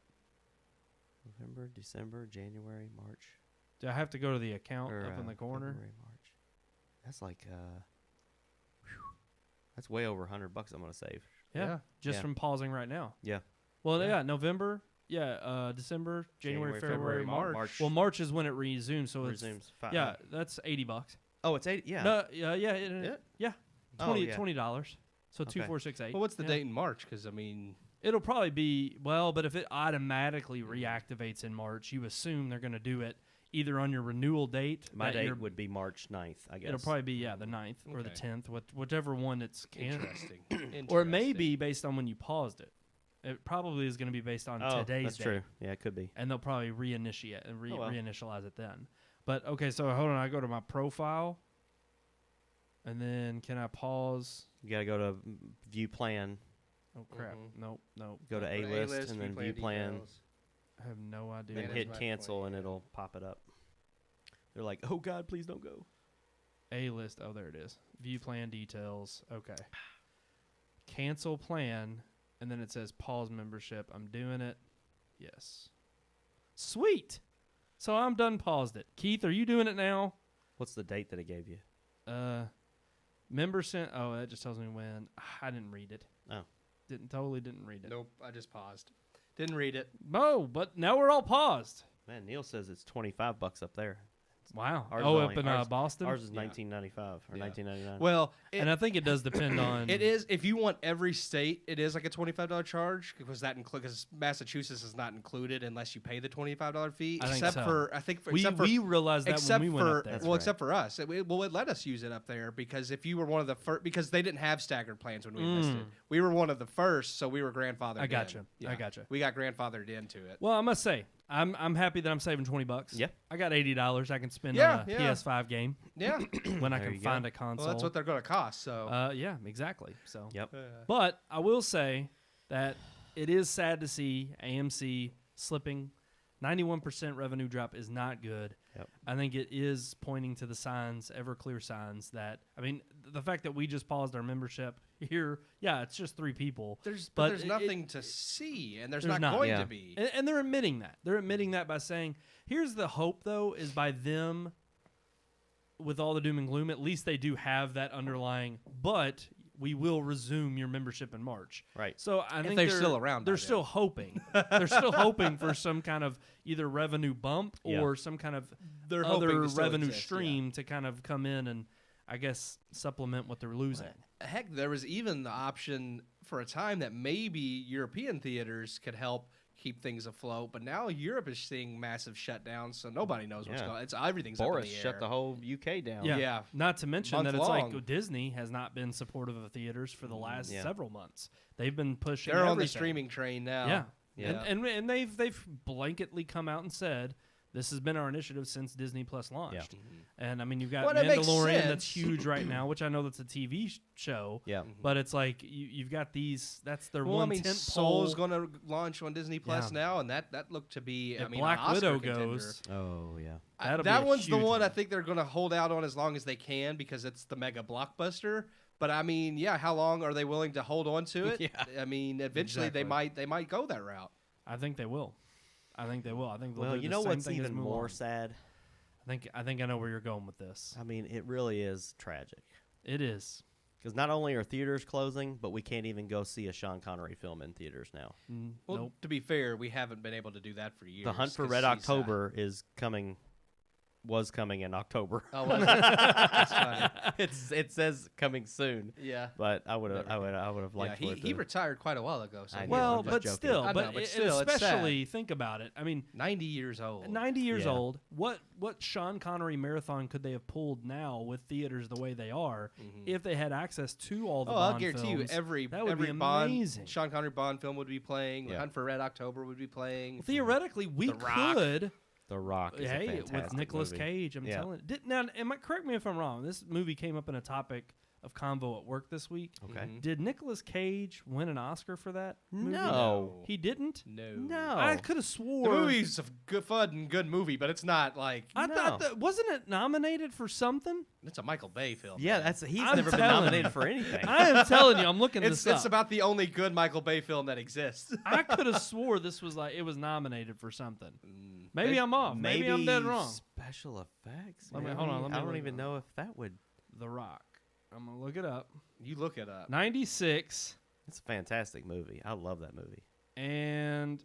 November, December, January, March. Do I have to go to the account Or, up in the corner? February, March. That's like, that's way over $100 I'm going to save. Yeah, just Yeah. from pausing right now. Yeah. Well, yeah, November, December, January, February, March. Well, March is when it resumes, so resumes. yeah, that's $80. Oh, it's 80. Yeah. No, yeah, Oh, yeah. $20. So Okay. 2468. Well, what's the Yeah. date in March? Because I mean, It'll probably be but if it automatically reactivates in March, you assume they're going to do it either on your renewal date. My that date you're- would be March 9th, I guess. It'll probably be the 9th or the Okay. 10th, whichever one it's interesting. or it may be based on when you paused it. It probably is going to be based on Oh, today's that's date. true. Yeah, it could be. And they'll probably reinitiate and Oh, well. reinitialize it then. But okay, so hold on, I go to my profile, and then can I pause? You got to go to view plan, Oh crap! Mhm. Nope. go to A list, and then view plan, details. I have no idea. then Manage hit my cancel, plan. and it'll pop it up. They're like, oh, God, please don't go. A list. Oh, there it is. View plan details. Okay. Cancel plan, and then it says pause membership. I'm doing it. Yes. Sweet. So I'm done. Paused it. Keith, are you doing it now? What's the date that it gave you? Member sent. Oh, that just tells me when. I didn't read it. Oh. Didn't read it. Nope, I just paused. Didn't read it. Oh, but now we're all paused. Man, Neil says it's $25 up there. Wow. Ours Oh, is up only- in ours- Boston. Ours is Yeah. $19.95 or Yeah. $19.99. Well, And I think it does depend on. it is if you want every state, it is like a $25 charge because because Massachusetts is not included unless you pay the $25 fee. I think except so. for I think for, We except for realized that except when we went for up there. That's well, right. except for us, it let us use it up there because if you were one of the first, because they didn't have staggered plans when we enlisted, we were one of the first, so we were grandfathered. I gotcha. in. I gotcha. We got grandfathered into it. Well, I must say, I'm happy that I'm saving $20. Yeah. I got $80 I can spend Yeah, on a yeah. PS5 game Yeah, when I There can you go. find a console. well, that's what they're going to cost. So Yeah, exactly. So. Yep. But I will say that it is sad to see AMC slipping. 91% revenue drop is not good. Yep. I think it is pointing to the signs, ever clear signs that, I mean, the fact that we just paused our membership here, yeah, it's just 3 people. there's but there's it- nothing to see, and there's There's not not. going Yeah. to be. And they're admitting that. They're admitting that by saying, here's the hope, though, is by them, with all the doom and gloom, at least they do have that underlying, but we will resume your membership in March. Right. So I think they're still around by They're then. still hoping. They're still hoping for some kind of either revenue bump Yeah. or some kind of They're hoping other to still revenue exist, stream to kind of come in and, I guess, supplement what they're losing. Heck, there was even the option for a time that maybe European theaters could help keep things afloat, but now Europe is seeing massive shutdowns, so nobody knows what's going on. It's everything's Boris up in the shut air. the whole UK down. Yeah. Not to mention Month that it's long. like Disney has not been supportive of theaters for the last several months. They've been pushing. They're on the everything. streaming train now. Yeah. Yeah. And they've blanketly come out and said this has been our initiative since Disney Plus launched. And I mean, you've got Well, that makes Mandalorian sense. that's huge right now, which I know that's a TV show. Yeah. But it's like you've got these. That's their Well, one I mean, tent Soul's pole. going to launch on Disney Plus now, and that looked to be, If I mean, Black an Oscar Widow contender. goes. Oh yeah. That'll be That a one's the huge one I one. think they're going to hold out on as long as they can because it's the mega blockbuster. But I mean, yeah, how long are they willing to hold on to it? Yeah. I mean, eventually they might go that route. I think they will. I think they'll Well, do you the know same what's thing as even more Mulan. sad? I think I know where you're going with this. I mean, it really is tragic. It is. Because not only are theaters closing, but we can't even go see a Sean Connery film in theaters now. Well, Nope. to be fair, we haven't been able to do that for years. The Hunt for 'cause Red he's, October was coming in October. Oh, was it? That's funny. It says coming soon, Yeah. but I would have Yeah, liked for it he to. retired quite a while ago. So I know, Well, I'm just but joking. still, I know, but, but it- still, it's sad. especially think about it. I mean, 90 years old. 90 years Yeah. old. What Sean Connery marathon could they have pulled now with theaters the way they are if they had access to all the Oh, Bond I'll guarantee films? you, every that would be Bond, amazing. Sean Connery Bond film would be playing. Yeah. Hunt for Red October would be playing. Theoretically, we The Rock. could. The Rock is a Hey, fantastic with Nicolas movie. Cage, I'm Yeah. telling. Now, correct me if I'm wrong. This movie came up in a topic of convo at work this week. Okay. Did Nicolas Cage win an Oscar for that movie? No. He didn't. No. I could have swore. The movie's a good, fun and good movie, but it's not like I thought No. that wasn't it nominated for something? it's a Michael Bay film. Yeah, man. he's I'm never been telling nominated you. for anything. I am telling you, I'm looking It's this up. about the only good Michael Bay film that exists. I could have swore this was like it was nominated for something. Maybe I'm off. Maybe I'm dead wrong. Special effects. Let me- maybe? hold on, let me I don't look even it know if that would. The Rock. I'm gonna look it up. You look it up. 96, It's a fantastic movie. I love that movie. and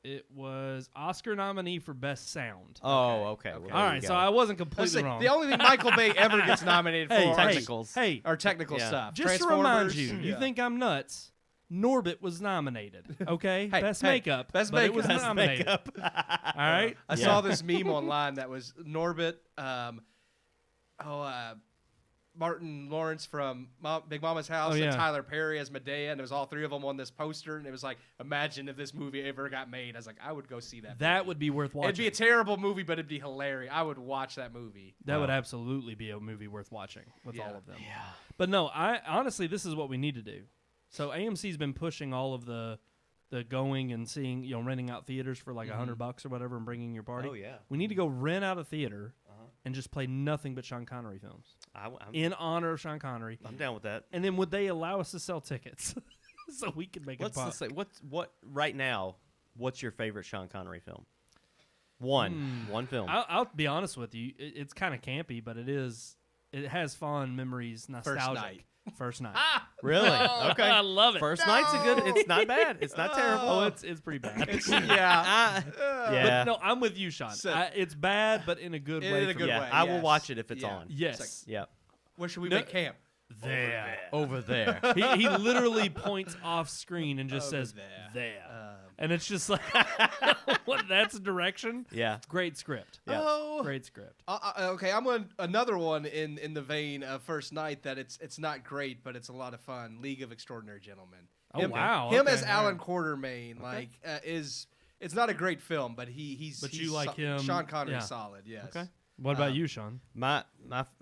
it was Oscar nominee for Best Sound. Oh, okay. Okay. Well, All there right, you so go. I wasn't Let's completely see, wrong. the only thing Michael Bay ever gets nominated for Hey, are technicals. Hey, technical Yeah. stuff. just to remind you, Transformers. you Yeah. think I'm nuts? Norbit was nominated. Okay, Hey, best hey, makeup. best but it was makeup. Best nominated. All right. I Yeah. saw this meme online that was Norbit, Martin Lawrence from Big Mama's House, Oh, yeah. and Tyler Perry as Medea, and it was all three of them on this poster, and it was like, imagine if this movie ever got made. I was like, I would go see that. That movie. would be worth watching. It'd be a terrible movie, but it'd be hilarious. I would watch that movie. That would absolutely be a movie worth watching with Yeah. all of them. Yeah. But no, I honestly, this is what we need to do. So AMC's been pushing all of the going and seeing, renting out theaters for like $100 or whatever and bringing your party. Oh, yeah. We need to go rent out a theater and just play nothing but Sean Connery films in honor of Sean Connery. I'm down with that. And then would they allow us to sell tickets so we can make Let's it just say what right now. What's your favorite Sean Connery film? One film. I'll be honest with you. It's kind of campy, but it has fond memories, nostalgic. Night. First Night. Really? Okay. I love it. First Night's a good. It's not bad. It's not terrible. Oh, it's pretty bad. Yeah. Yeah. But no, I'm with you, Sean. So- It's bad, but in a good way. In a for good me. Yeah, way, I will yes. watch it if it's Yeah. on. Yes. It's Yeah. Where should we No- make camp? There. Over there. He literally points off screen and just Over says there. there. And it's just like, what? That's a direction? Yeah. Great script. Yeah. Oh. Great script. Okay, I'm on another one in the vein of First Night that it's not great, but it's a lot of fun. League of Extraordinary Gentlemen. Oh, wow. Him Okay, as all Alan right. Quartermain, it's not a great film, but he's But he's you like him, Sean Connery's yeah. solid. Yes. Okay. What about you, Sean? My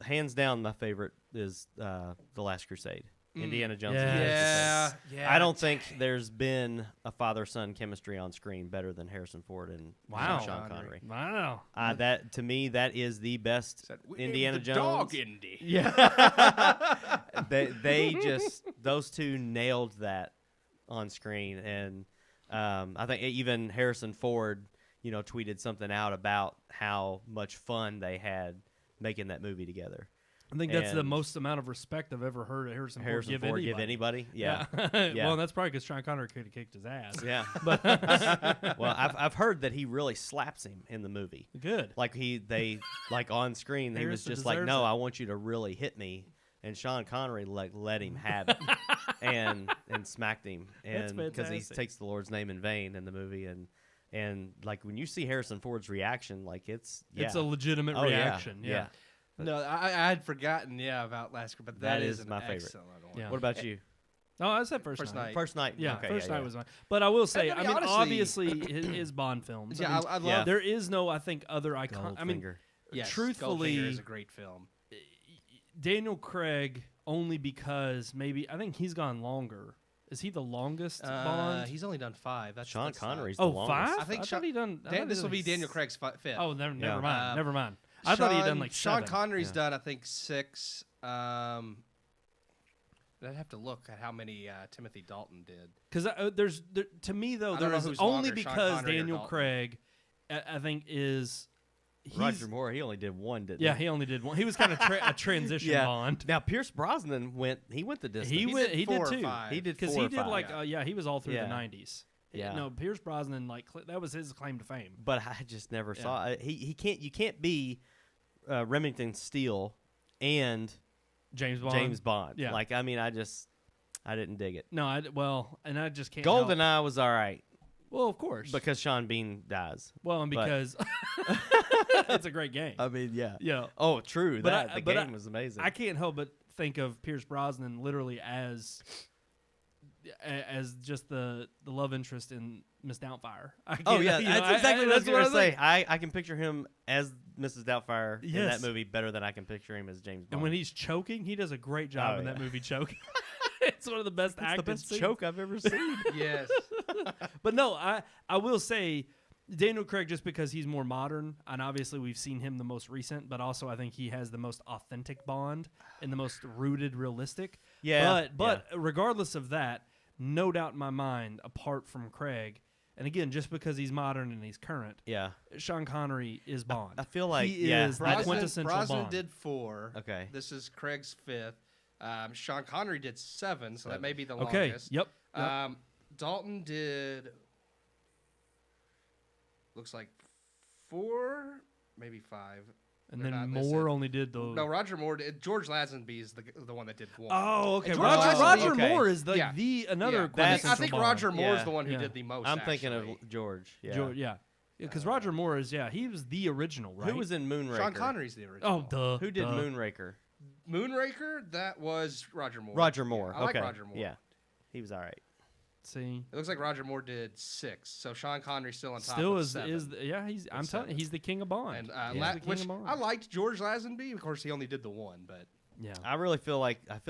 hands down, my favorite is The Last Crusade. Indiana Jones. and the Yes. Last Crusade. Yeah. I don't think there's been a father-son chemistry on screen better than Harrison Ford and Wow. Sean Connery. Wow. That to me, that is the best Said, "We Indiana named the Jones. Dog Indy. Yeah, they just those two nailed that on screen, and I think even Harrison Ford, tweeted something out about how much fun they had making that movie together. I think that's the And- most amount of respect I've ever heard Harrison Ford give anybody. Yeah. Yeah. Well, that's probably because Sean Connery could have kicked his ass. Yeah. But Well, I've heard that he really slaps him in the movie. good. Like they on screen, he was Harrison just like, deserves "No, it." I want you to really hit me and Sean Connery let him have it and smacked him, That's and because he fantastic. takes the Lord's name in vain in the movie, and like when you see Harrison Ford's reaction, like it's a legitimate Oh, yeah. reaction. Yeah. No, I had forgotten, about Last Craig, but That is is an my favorite. excellent one. Yeah. What about you? Oh, I said first First night. night. First night. Yeah, okay, first night yeah. was mine. But I will say, And I mean, honestly- obviously, his Bond films. Yeah, I mean, I love. Yeah. there is no, I think, other icon. I mean, Goldfinger. Yes, truthfully, Goldfinger is a great film. Daniel Craig only because maybe I think he's gone longer. Is he the longest Bond? He's only done 5. That's Sean that's not- Connery's the Oh, longest. 5? I think thought he'd done. I thought he'd This will done be Daniel Craig's 5th. Oh, never Yeah. mind. Never mind. I thought he'd done like Sean 7. Connery's Yeah. done, I think, 6. I'd have to look at how many Timothy Dalton did. Because to me though, I don't there know is who's only longer, Sean because Connery or Daniel Dalton. Craig, I think, is Roger Moore, he only did one, didn't yeah, he? he only did one. He was kind of a transition Yeah. Bond. Now Pierce Brosnan went the distance. He went. He four did or too. five. He did Because 4 he or did 5. like he was all through Yeah. the 90s. Yeah. No, Pierce Brosnan that was his claim to fame. But I just never Yeah. saw he can't. You can't be Remington Steele and James Bond. James Bond. Yeah. Like I mean, I didn't dig it. No, and I just can't. help- GoldenEye was all right Well, of course. because Sean Bean dies. well, and but- because it's a great game. I mean, yeah. Yeah. Oh, true. But The but game was amazing. I can't help but think of Pierce Brosnan literally as just the love interest in Miss Doubtfire. Oh yeah, that's exactly what I was that's going to I say. think. I can picture him as Mrs. Doubtfire in Yes. that movie better than I can picture him as James Bond. And when he's choking, he does a great job Oh, in that yeah. movie choking. It's one of the best it's the acted best scenes. choke I've ever seen. Yes. But no, I will say Daniel Craig just because he's more modern, and obviously we've seen him the most recent, but also I think he has the most authentic Bond and the most rooted, realistic. Yeah, But regardless of that, no doubt in my mind, apart from Craig, and again, just because he's modern and he's current, Yeah. Sean Connery is Bond. I feel like he yeah, is the Brosnan, quintessential Brosnan Bond. did 4. Okay. This is Craig's 5th. Sean Connery did 7, so that may be the Okay. longest. Yep. Dalton did, looks like 4, maybe 5. And They're then not listed. Moore only did the. No, Roger Moore did. George Lazenby is the one that did 1. Oh, okay. And Roger, George Roger Lazenby- Moore is Yeah. another. Yeah. I quintessential think Bond. Roger Moore's Yeah. the one who Yeah. did the most. I'm thinking actually. of George. Yeah. Yeah. Because Roger Moore is he was the original, right? Who was in Moonraker? Sean Connery's the original. Oh, duh. Who did duh. Moonraker? Moonraker, that was Roger Moore. Roger Moore. I like okay. Roger Moore. Yeah. He was all right. See, It looks like Roger Moore did 6, so Sean Connery's still on top. still with is 7. I'm telling you, he's the king of Bond. And He's the king which of Bond. I liked George Lazenby. Of course, he only did the 1, but yeah. I feel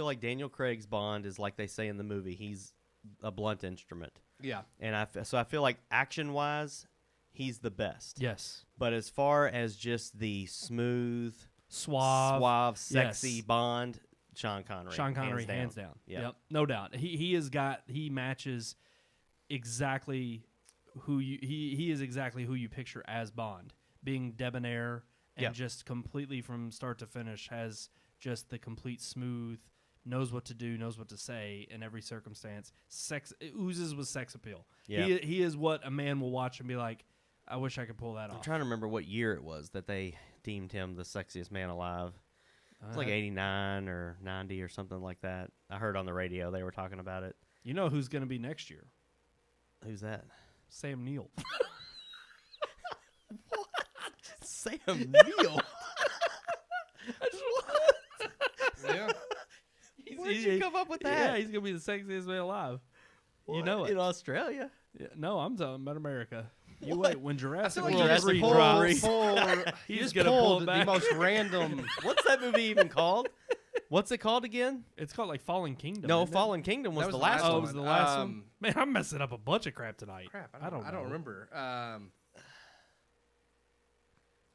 like Daniel Craig's Bond is like they say in the movie. He's a blunt instrument, yeah, and I feel like action wise, he's the best. Yes. But as far as just the smooth, Suave. sexy Yes. Bond, Sean Connery. Sean Connery, hands down. Yeah. Yep. No doubt. He matches exactly he is exactly who you picture as Bond, being debonair and Yep. just completely from start to finish has just the complete smooth, knows what to do, knows what to say in every circumstance. It oozes with sex appeal. Yeah. He is what a man will watch and be like, I wish I could pull that I'm off. trying to remember what year it was that they deemed him the sexiest man alive. It's like 89 or 90 or something like that. I heard on the radio they were talking about it. You know who's going to be next year? Who's that? Sam Neill. Sam Neill. yeah. Where'd you come up with that? Yeah, he's going to be the sexiest man alive. You know it. In Australia. Yeah, no, I'm talking about America. You wait when Jurassic like World Jurassic 3 World drops. 3. He's gonna pull it the back. most random. What's that movie even called? What's it called again? It's called like Fallen Kingdom. No, isn't it? Fallen Kingdom was That the was last the last Oh, one. it was the last one. Um, Man, I'm messing up a bunch of crap tonight. Crap, I don't know. remember. I'm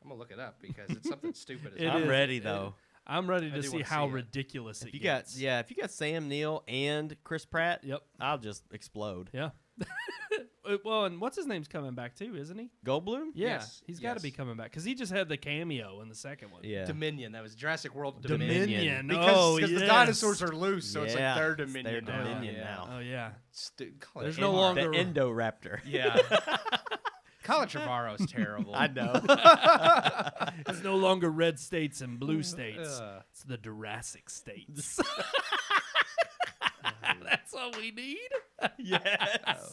gonna look it up because it's something stupid. It I'm is- ready it- though. I'm ready I to do see wanna how see it. ridiculous If it you gets. got if you got Sam Neill and Chris Pratt, Yep. I'll just explode. Yeah. Well, and what's his name's coming back too, isn't he? Goldblum? Yeah, Yes, he's got to yes. be coming back because he just had the cameo in the second one. Yeah. Dominion. That was Jurassic World Dominion. Because Oh, the yes. dinosaurs are loose, so it's Yeah, like their it's Dominion. their Dominion yeah. now. Oh yeah. Stu- There's Clint no Eastwood. longer- The Endoraptor. Yeah. Colin Trevorrow's terrible. I know. It's no longer red states and blue states. It's the Jurassic states. That's all we need. Yes.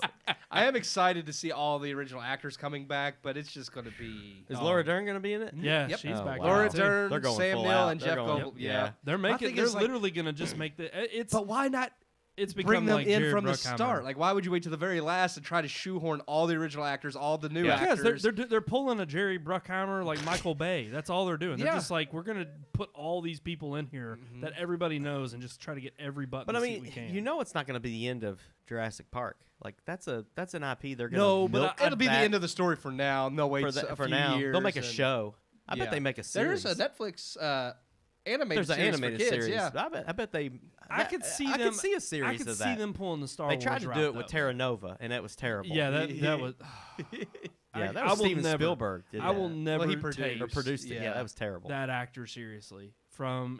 I am excited to see all the original actors coming back, but it's just going to be. Is Laura Dern going to be in it? Yeah, Yep. she's Oh, back. wow. Laura too. Dern, They're going Sam full Neill, out. and They're Jeff going- Goldblum. yeah. Yeah. They're My making. thing They're is, like- literally gonna just make the. It's But why not it's become bring them like in Jared from the Bruckheimer. start? Like, why would you wait to the very last and try to shoehorn all the original actors, all the new Because actors? they're pulling a Jerry Bruckheimer like Michael Bay. That's all they're doing. They're Yeah. just like, we're gonna put all these people in here that everybody knows and just try to get every button. But I seat we mean, can. you know, it's not going to be the end of Jurassic Park. Like that's an IP they're going to No, but It'll be the end of the story for now. No, wait a for few now. years. They'll make a and- show. I bet Yeah. they make a series. There's a Netflix animated There's an series animated for kids. series. Yeah. I bet they. I could see I them. could see a series I could of see that. them pulling the Star They Wars. tried to do route, it with though. Terra Nova, and that was terrible. Yeah, that was. yeah, I that was will Steven never- Spielberg. Did I will that. never he take produced- or produced it. Yeah, Yeah. that was terrible. that actor seriously.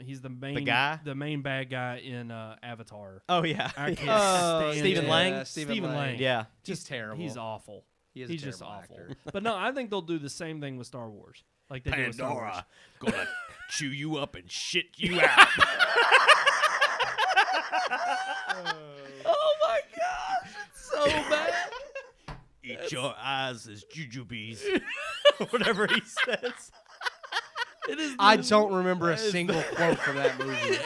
He's the main guy? the main bad guy in Avatar. Oh yeah, I can't Oh, stand Stephen him. Lang? Stephen Lang. Lang. yeah. He's terrible. He's awful. He is a He's just terrible awful. actor. But no, I think they'll do the same thing with Star Wars, like they did with Star Wars. gonna chew you up and shit you out. Oh my gosh, it's so bad. Eat your eyes as jujubes. Whatever he says. It is. I don't remember a single quote from that movie.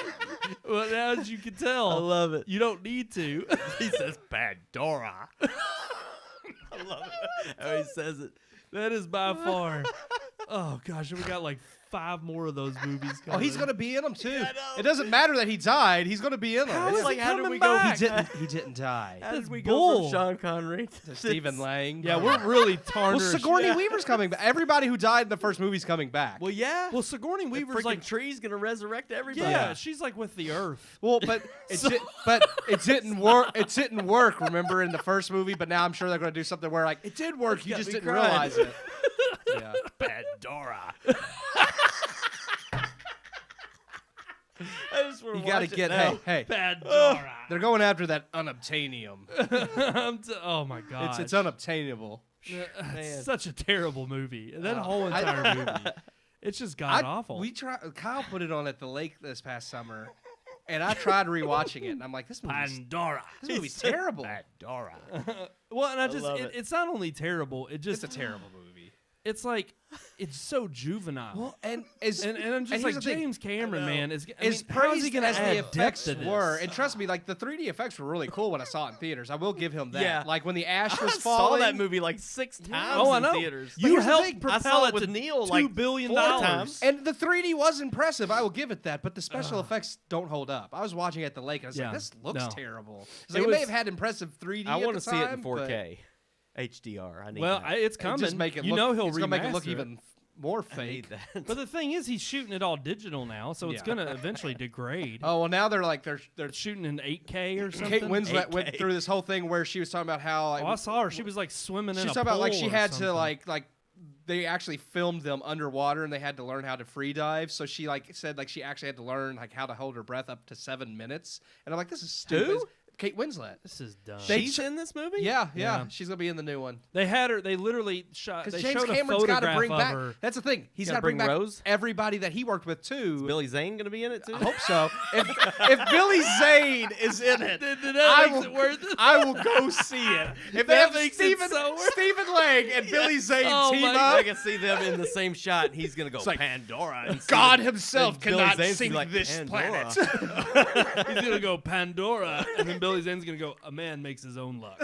Well, now as you can tell, I love it. you don't need to. He says Pandora. I love it how he says it. That is by far. Oh gosh, we got like 5 more of those movies coming. Oh, he's gonna be in them too. I know. It doesn't matter that he died. He's gonna be in them. How It's is like he how did coming we go? back? he didn't die. How That's did we bull. go from Sean Connery To Stephen Lang. Yeah, we're really Well, tarnished. Sigourney Weaver's coming back. Everybody who died in the first movie's coming back. Well, yeah. Well, Sigourney the Weaver's freaking like, tree's gonna resurrect everybody. yeah, she's like with the Earth. Well, but it didn't work. It didn't work. Remember in the first movie, but now I'm sure they're going to do something where like it did work. You got just me didn't crying. realize it. Yeah. Pandora. I just want You got to get hey. Pandora. They're going after that unobtainium. Oh my god, It's unobtainable. It's such a terrible movie. That whole entire movie, it's just god awful. Kyle put it on at the lake this past summer, and I tried rewatching it, and I'm like, this movie's terrible. Pandora. Well, and I just love it. it's not only terrible. It just It's a terrible movie. It's like it's so juvenile. Well, and I'm just here's like the thing. James Cameron, man, is As how is he praised gonna as add the depth effects to this? were, and trust me, like the 3D effects were really cool when I saw it in theaters. I will give him that. Yeah. Like when the ash I was saw falling. that movie like 6 times Oh, I in know. theaters. You here's the helped thing. I propel saw it it with to Neil $2 like billion. 4 times. And the 3D was impressive. I will give it that, but the special effects don't hold up. I was watching it at the lake, and I was Yeah. like, "This looks No. terrible." It's It like, it may was- have had impressive 3D. I want to see it in 4K. HDR. I need Well, that. it's coming. Just make it. You look, know he'll it's gonna make it look remaster even more I need fake. that. But the thing is, he's shooting it all digital now, so it's Yeah. gonna eventually degrade. Oh well, now they're Shooting in 8K or something. Kate Winslet 8K. went through this whole thing where she was talking about how Oh, I saw her. She was like swimming in she a was talking about like pool she or had something. to like they actually filmed them underwater and they had to learn how to free dive. So she like said like she actually had to learn like how to hold her breath up to 7 minutes. And I'm like, this is stupid. Who? Kate Winslet. This is dumb. She's in this movie? Yeah, Yeah. she's gonna be in the new one. They had her. They literally shot. Because They James showed a Cameron's got to photograph bring of back. her. That's the thing. He's Gotta got to bring bring back Rose? everybody that he worked with too. Is Billy Zane going to be in it too? I hope so. If Billy Zane is in it, Then that I makes will, it worth it. I will go see it. If they That have makes it so worth Stephen Lang and Billy Zane Oh team my up, I can see them in the same shot, and he's going to go like, Pandora. And God see himself Billy cannot Zane's sing like, this Pandora. planet. He's gonna go Pandora, and then Billy Zane's gonna go. A man makes his own luck.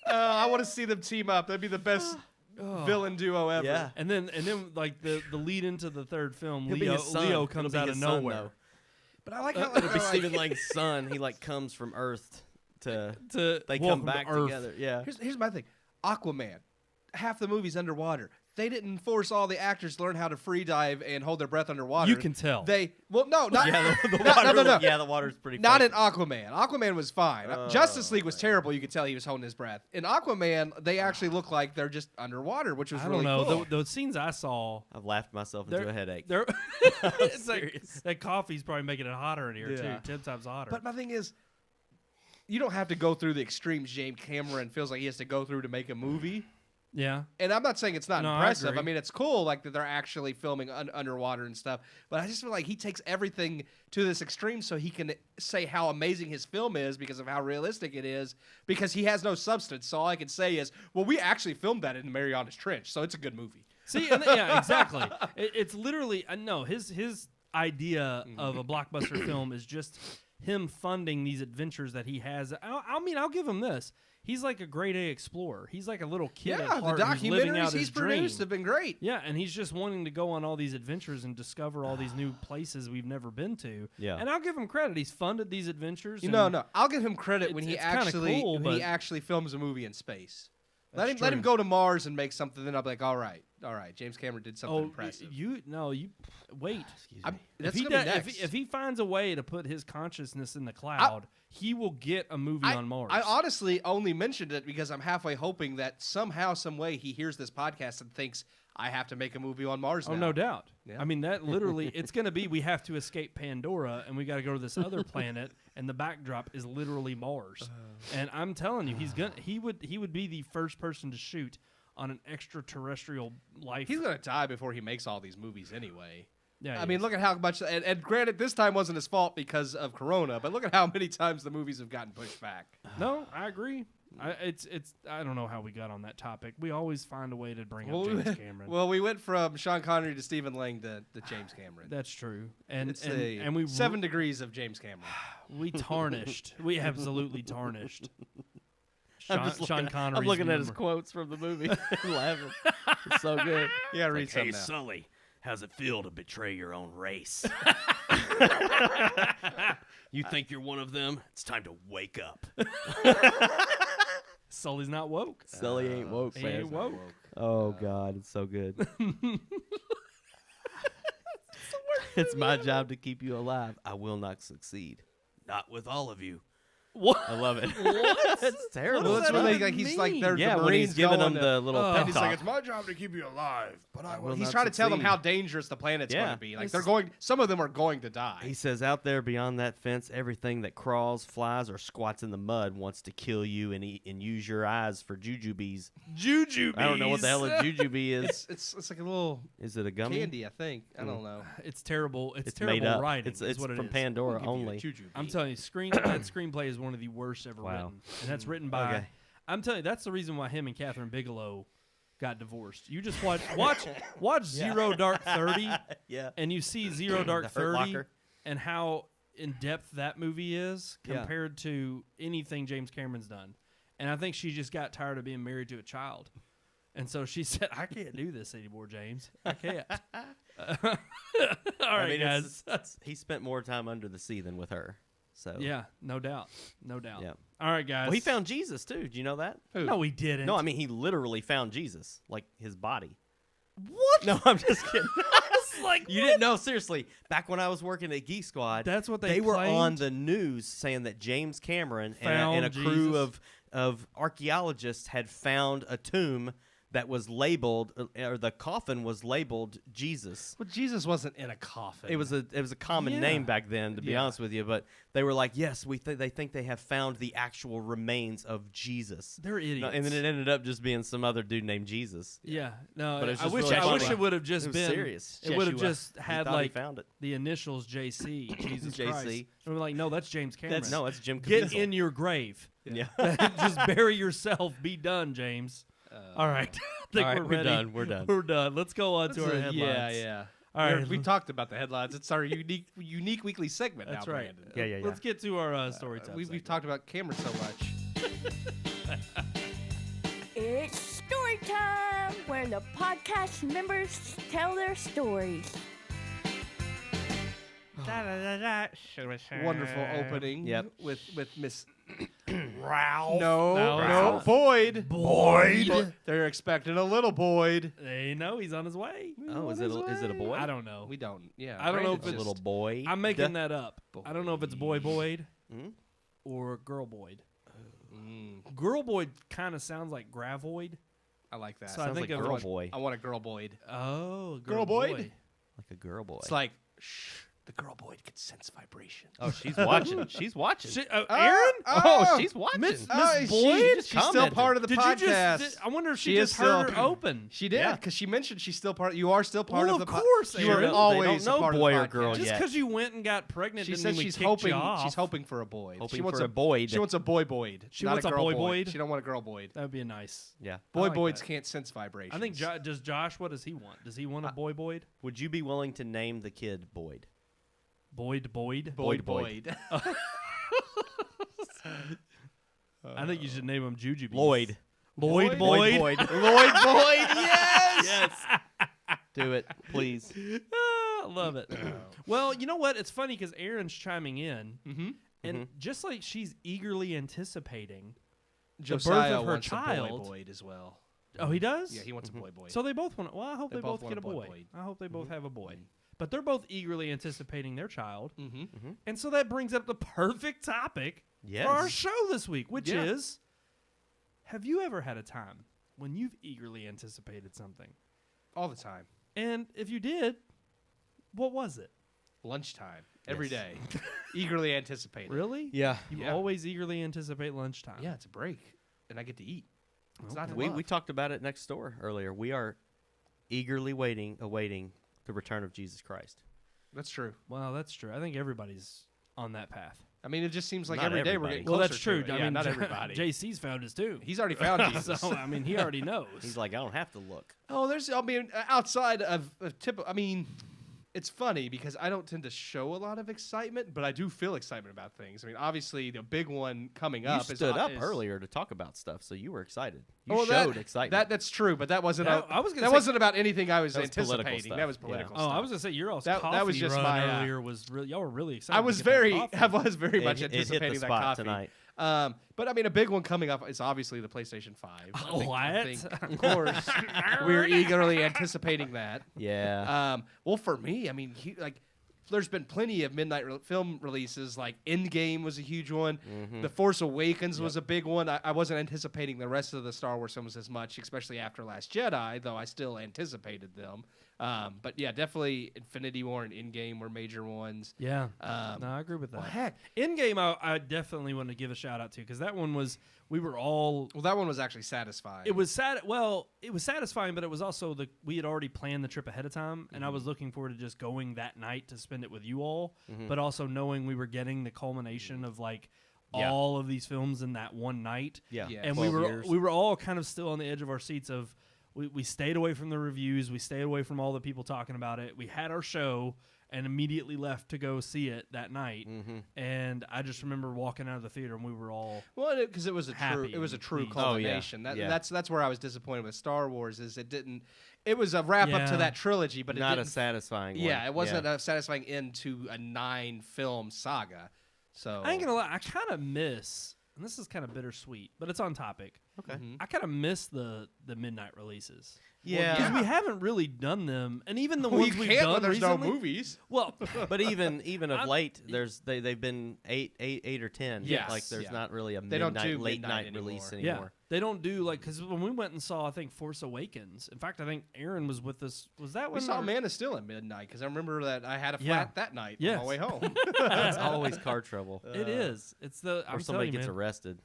I want to see them team up. That'd be the best villain duo ever. Yeah. And then like the lead into the third film, He'll be his son. Leo It'll comes be out his of son, nowhere. though. But I like how It'll be like, Stephen Lang's son. He like comes from Earth to. To They welcome come back to Earth. together. Yeah. Here's my thing. Aquaman. Half the movie's underwater. They didn't force all the actors to learn how to free dive and hold their breath underwater. You can tell. No, not Yeah, the no, water. no. Yeah, the water's pretty. Not fake. in Aquaman. Aquaman was fine. Justice League was terrible. You could tell he was holding his breath. In Aquaman, they actually look like they're just underwater, which was I really don't know. cool. The scenes I saw, I've laughed myself into a headache. it's like serious. that coffee's probably making it hotter in here Yeah. too. 10 times hotter. But my thing is, you don't have to go through the extremes James Cameron feels like he has to go through to make a movie. Yeah. And I'm not saying it's not No, I impressive. agree. I mean, it's cool, like that they're actually filming underwater and stuff. But I just feel like he takes everything to this extreme so he can say how amazing his film is because of how realistic it is. Because he has no substance. So all I can say is, well, we actually filmed that in the Marianas Trench, so it's a good movie. See, yeah, exactly. It's literally no. His idea of a blockbuster film is just him funding these adventures that he has. I mean, I'll give him this. He's like a grade A explorer. He's like a little kid at Yeah, the heart who's living out documentaries he's his produced dream. have been great. Yeah, and he's just wanting to go on all these adventures and discover all these new places we've never been to. Yeah. And I'll give him credit. He's funded these adventures. No, I'll give him credit when he it's kinda actually cool, when but- he actually films a movie in space. That's Let him true. go to Mars and make something. Then I'll be like, all right. James Cameron did something Oh, impressive. you wait. That's If he, gonna be does, next. if he finds a way to put his consciousness in the cloud, he will get a movie on Mars. I honestly only mentioned it because I'm halfway hoping that somehow, some way, he hears this podcast and thinks I have to make a movie on Mars. Oh, now. no doubt. Yeah. I mean, that literally, it's going to be we have to escape Pandora and we got to go to this other planet, and the backdrop is literally Mars. And I'm telling you, he would be the first person to shoot on an extraterrestrial life. He's gonna die before he makes all these movies anyway. Yeah, I mean, look at how much. And granted, this time wasn't his fault because of Corona, but look at how many times the movies have gotten pushed back. No, I agree. I don't know how we got on that topic. We always find a way to bring up James Cameron. Well, we went from Sean Connery to Stephen Lang to James Cameron. That's true. And It's and we 7 degrees of James Cameron. we tarnished. We absolutely tarnished. I'm looking at his quotes from the movie and laughing. It's so good. Yeah, read some now. Sully, how's it feel to betray your own race? You think you're one of them? It's time to wake up. Sully's not woke. Sully ain't woke, He man. ain't woke. Oh God, it's so good. It's my job to keep you alive. I will not succeed. Not with all of you. What? I love it. What? It's terrible. Well, that's when that they, he's like, mean? they're Yeah, the when he's Marines giving going them to- the little Oh. pep And he's like, talk. it's my job to keep you alive, but I will. will He's not trying to tell them succeed. how dangerous the planet's going Yeah. to be. Like they're going. Some of them are going to die. He says, out there beyond that fence, everything that crawls, flies, or squats in the mud wants to kill you and eat and use your eyes for jujubes. Jujubes. I don't know what the hell a jujube is. It's like a little Is it a gummy? candy, I think. I don't know. It's terrible. It's It's terrible made up. writing. It's is what from it is. Pandora only. I'm telling you, that screenplay is one of the worst ever Wow. written, and that's written by. Okay. I'm telling you, that's the reason why him and Catherine Bigelow got divorced. You just watch Zero Dark 30, Yeah. and you see Zero Dark The Hurt 30 Locker. and how in depth that movie is Yeah. compared to anything James Cameron's done. And I think she just got tired of being married to a child. And so she said, I can't do this anymore, James. I can't. All right, guys. He spent more time under the sea than with her. So Yeah, no doubt. No doubt. Yeah. All right, guys. Well, he found Jesus too. Did you know that? No, he didn't. No, I mean he literally found Jesus, like his body. what? No, I'm just kidding. It's like, You didn't know, seriously. Back when I was working at Geek Squad, That's what they were claimed? on the news saying that James Cameron and a Found crew Jesus? of archaeologists had found a tomb that was labeled, or the coffin was labeled Jesus. Well, Jesus wasn't in a coffin. It was a common Yeah. name back then, to be Yeah. honest with you. But they were like, yes, they think they have found the actual remains of Jesus. They're idiots. No, and then it ended up just being some other dude named Jesus. Yeah, no. But it's I just wish really I wish funny. it would have just It was been serious. It would have Yeshua. just He had thought he like found it. the initials JC, Jesus JC. Christ. And we're like, no, that's James Cameron. That's Jim Get Caviezel. in your grave. Yeah. Just bury yourself. Be done, James. All right. I think all right, we're we're ready. done, we're done. We're done. Let's go on to our headlines. Yeah. All right. We talked about the headlines. It's our unique weekly segment That's now, right. Brandon. Yeah. Let's get to our story time. We've talked about Cameron so much. It's story time, where the podcast members tell their stories. Wonderful opening. Yep. With Miss Ralph. No, Boyd. Boyd. They're expecting a little Boyd. They know he's on his way. Oh, is it a boy? I don't know. We don't. Yeah. I don't know if Brandon A it's little boy. I'm making that up. I don't know if it's Boy Boyd Hmm? or Girl Boyd. Mm, Girl Boyd kind of sounds like Gravoid. I like that. So I Sounds think like of girl what- boy. I want a girl Boyd. Oh, Girl Boyd? Like a girl boy. It's like, shh, The girl Boyd could sense vibration. Oh, she's watching. She's watching. Aaron? Oh, she's watching. Miss Boyd? Boyd? She's still part of the Did podcast. you just? I wonder if she She is just heard still- her open. She did, Yeah. because she mentioned she's still part. You are still part Well, of the of course, You Aaron. are They always don't know a part boy of or the girl podcast. Just yet. because you went and got pregnant, She didn't says mean we she's kicked hoping. you off. She's hoping for a Boyd. Hoping she wants for a Boyd. She wants a boy Boyd. She not wants a girl boy Boyd? She don't want a girl Boyd. That would be a nice. Yeah. Boy like Boyds that. can't sense vibration. I think does Josh? What does he want? Does he want a boy Boyd? Would you be willing to name the kid Boyd? Boyd. Boyd Boyd. Boyd. I think you should name him Jujubee. Lloyd. Lloyd Boyd. Boyd. Lloyd Boyd. Yes. Yes. Do it, please. I love it. Well, you know what? It's funny because Aaron's chiming in, Mm-hmm. and just like she's eagerly anticipating Josiah birth of her wants a child. boy Boyd as well. Oh, he does? Yeah, he wants a boy Boyd. So they both want. Well, I hope They they both both want get a a boy boy. Boyd. I hope they both have a boy. But they're both eagerly anticipating their child, Mm-hmm. and so that brings up the perfect topic Yes. for our show this week, which Yeah. is: have you ever had a time when you've eagerly anticipated something, All the time. and if you did, what was it? Lunchtime. Every Yes. day. Eagerly anticipated. Really? Yeah. You Yeah. always eagerly anticipate lunchtime. Yeah, it's a break. And I get to eat. It's not We love. talked about it next door earlier. We are eagerly awaiting the return of Jesus Christ. That's true. Well, that's true. I think everybody's on that path. I mean, it just seems like Not every day we're everybody. getting Well, closer that's true. to it. I Yeah, mean, not everybody. JC's found his too. He's already found Jesus. So I mean, he already knows. He's like, I don't have to look. Oh, I mean, outside of typical, I mean, it's funny because I don't tend to show a lot of excitement, but I do feel excitement about things. I mean, obviously, the big one coming You up stood up is earlier to talk about stuff, so you were excited. You Well, showed excitement. That's true, but that wasn't. I was gonna that say- wasn't about anything I was That was political anticipating. stuff. That was Yeah. political. Oh, stuff. I was gonna say your all's That- coffee that was just run my, earlier was really y'all were really excited. I to was get that very, coffee. I was very It- much it hit the anticipating that spot coffee tonight. But I mean, a big one coming up is obviously the PlayStation 5. I think, What? of course, we're eagerly anticipating that. yeah. Well, for me, I mean, there's been plenty of midnight film releases. Like Endgame was a huge one. The Force Awakens was a big one. I wasn't anticipating the rest of the Star Wars films as much, especially after Last Jedi, though I still anticipated them. But yeah, definitely Infinity War and Endgame were major ones. Yeah. No, I agree with that. Well, heck, Endgame, I definitely want to give a shout out to because that one was we were all. well, that one was actually satisfying. It was sad. Well, it was satisfying, but it was also we had already planned the trip ahead of time, and I was looking forward to just going that night to spend it with you all, but also knowing we were getting the culmination of like Yeah. all of these films in that one night. Yeah. Yeah. And 12 we years. were all kind of still on the edge of our seats of we stayed away from the reviews, we stayed away from all the people talking about it. We had our show and immediately left to go see it that night. And I just remember walking out of the theater and we were all because it was a happy true and true pleased. culmination. Oh, yeah. That's where I was disappointed with Star Wars. Is it was a wrap up Yeah. to that trilogy, but Not it a didn't. satisfying one. Yeah, it wasn't a satisfying end to a 9-film saga. So I ain't gonna lie, I kind of miss, and this is kind of bittersweet, but it's on topic. Okay. I kind of miss the midnight releases. Yeah. Because we haven't really done them, and even the well, ones you we've can't done when there's recently. no movies. Well, But even of I'm- late, they've been eight or 10. Yes, Like there's yeah. not really a They don't do late midnight night release anymore. anymore. yeah, they don't do like because when we went and saw, I think Force Awakens. In fact, I think Aaron was with us. Was that We when saw Man of Steel at midnight because I remember that I had a Yeah. flat that night Yes. on my way home. It's always car trouble. It is. It's the. Or I'm somebody telling you, gets man. arrested.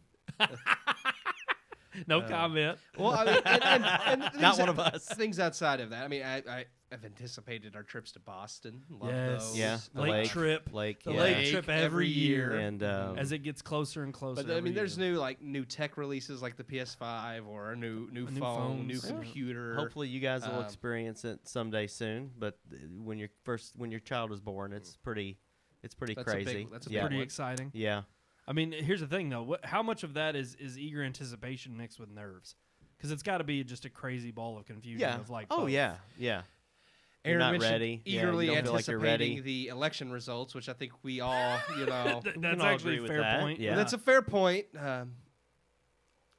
No comment. Well, I mean, and Not things one of us. Things outside of that. I mean, I've anticipated our trips to Boston. Love Yes. those. Yeah. the Lake trip. Lake. The yeah. lake trip every year. And As it gets closer and closer. But I every mean, there's year. new tech releases like the PS5 or a new phone, phones. new Yeah. computer. hopefully you guys will Um, experience it someday soon. But when your child is born, it's pretty That's a crazy. big- that's a yeah. big pretty one. exciting. Yeah. I mean, here's the thing though. How much of that is eager anticipation mixed with nerves? Because it's got to be just a crazy ball of confusion. Yeah. Of like, Oh both. yeah. Yeah. You're Aaron not mentioned ready. Yeah, you eagerly don't feel like you're anticipating ready. the election results, which I think we all, you know, That's can all actually agree a with fair that. point. Yeah. that's a fair point.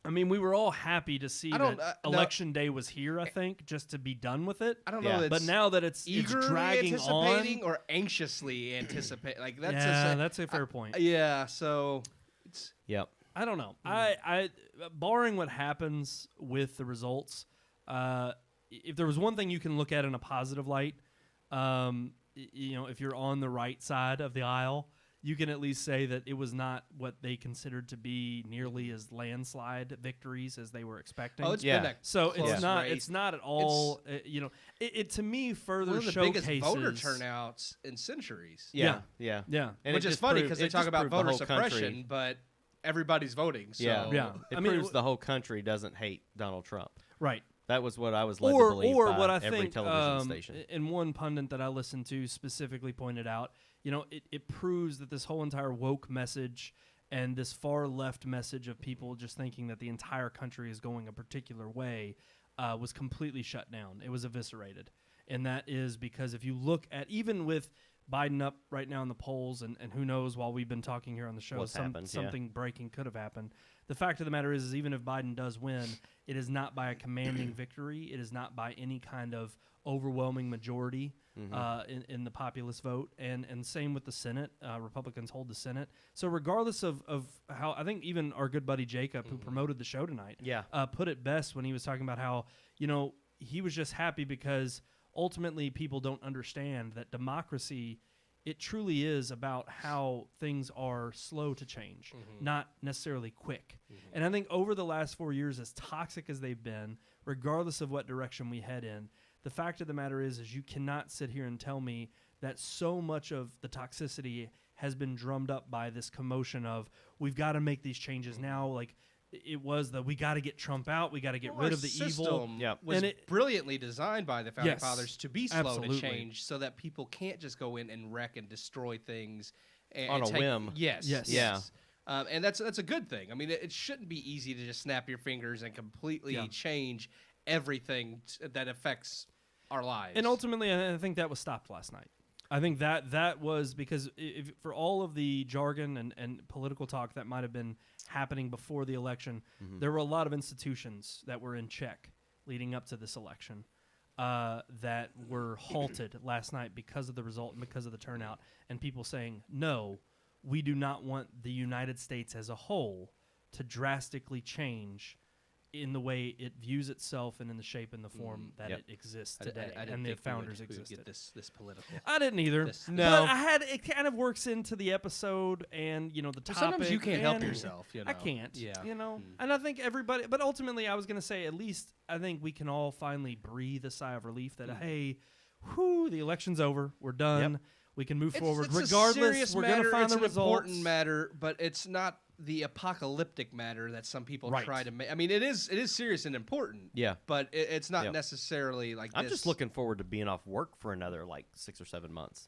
I mean, we were all happy to see I don't- that no. election day was here. I think just to be done with it. I don't Yeah. know. But now that it's eagerly dragging anticipating on, or anxiously anticipate, like that's that's a fair point. yeah. So it's Yep. I don't know. I barring what happens with the results, if there was one thing you can look at in a positive light, if you're on the right side of the aisle, you can at least say that it was not what they considered to be nearly as landslide victories as they were expecting. Oh, it's been a so close it's not. race. It's not at all. It to me further one of the showcases biggest voter turnouts in centuries. Yeah. Yeah. Which is funny because they talk about voter suppression, Country. but everybody's voting. So It proves the whole country doesn't hate Donald Trump. Right. That was what I was led to believe Or by what I every think, television station. and one pundit that I listened to specifically pointed out, it proves that this whole entire woke message and this far left message of people just thinking that the entire country is going a particular way was completely shut down. It was eviscerated. And that is because if you look at, even with Biden up right now in the polls, and who knows, while we've been talking here on the show, something breaking could have happened. The fact of the matter is even if Biden does win, it is not by a commanding victory. It is not by any kind of overwhelming majority in the populist vote. And same with the Senate. Republicans hold the Senate. So regardless of how, I think even our good buddy Jacob, who promoted the show tonight, put it best when he was talking about how, he was just happy because ultimately people don't understand that democracy, it truly is about how things are slow to change, not necessarily quick. And I think over the last 4 years, as toxic as they've been, regardless of what direction we head in, the fact of the matter is you cannot sit here and tell me that so much of the toxicity has been drummed up by this commotion of we've got to make these changes now. Like it was we got to get Trump out. We got to get rid of the evil. Was brilliantly designed by the Founding Fathers to be slow absolutely. to change so that people can't just go in and wreck and destroy things. On a whim. Yes. Yeah. And that's a good thing. I mean, it shouldn't be easy to just snap your fingers and completely change everything that affects our lives. And ultimately, I think that was stopped last night. I think that was because for all of the jargon and political talk that might have been happening before the election, there were a lot of institutions that were in check leading up to this election that were halted last night because of the result and because of the turnout, and people saying, no, we do not want the United States as a whole to drastically change in the way it views itself and in the shape and the form that it exists today, and the founders existed. Get this political. I didn't either. No, but it kind of works into the episode and the topic. Sometimes you can't help yourself. I can't. And I think everybody. But ultimately, I was going to say at least I think we can all finally breathe a sigh of relief that hey, the election's over. We're done. We can move forward. It's regardless, we're going to find the results. It's an important matter, but it's not the apocalyptic matter that some people try to make. I mean, it is serious and important. Yeah, but it's not necessarily like. I'm just looking forward to being off work for another 6 or 7 months.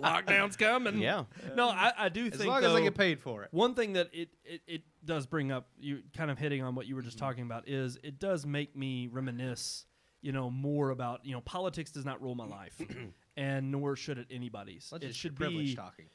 Lockdown's coming. Yeah. No, I do think as long as I get paid for it. One thing that it does bring up, you kind of hitting on what you were just talking about, is it does make me reminisce, more about politics does not rule my life, and nor should it anybody's. It should be privilege talking.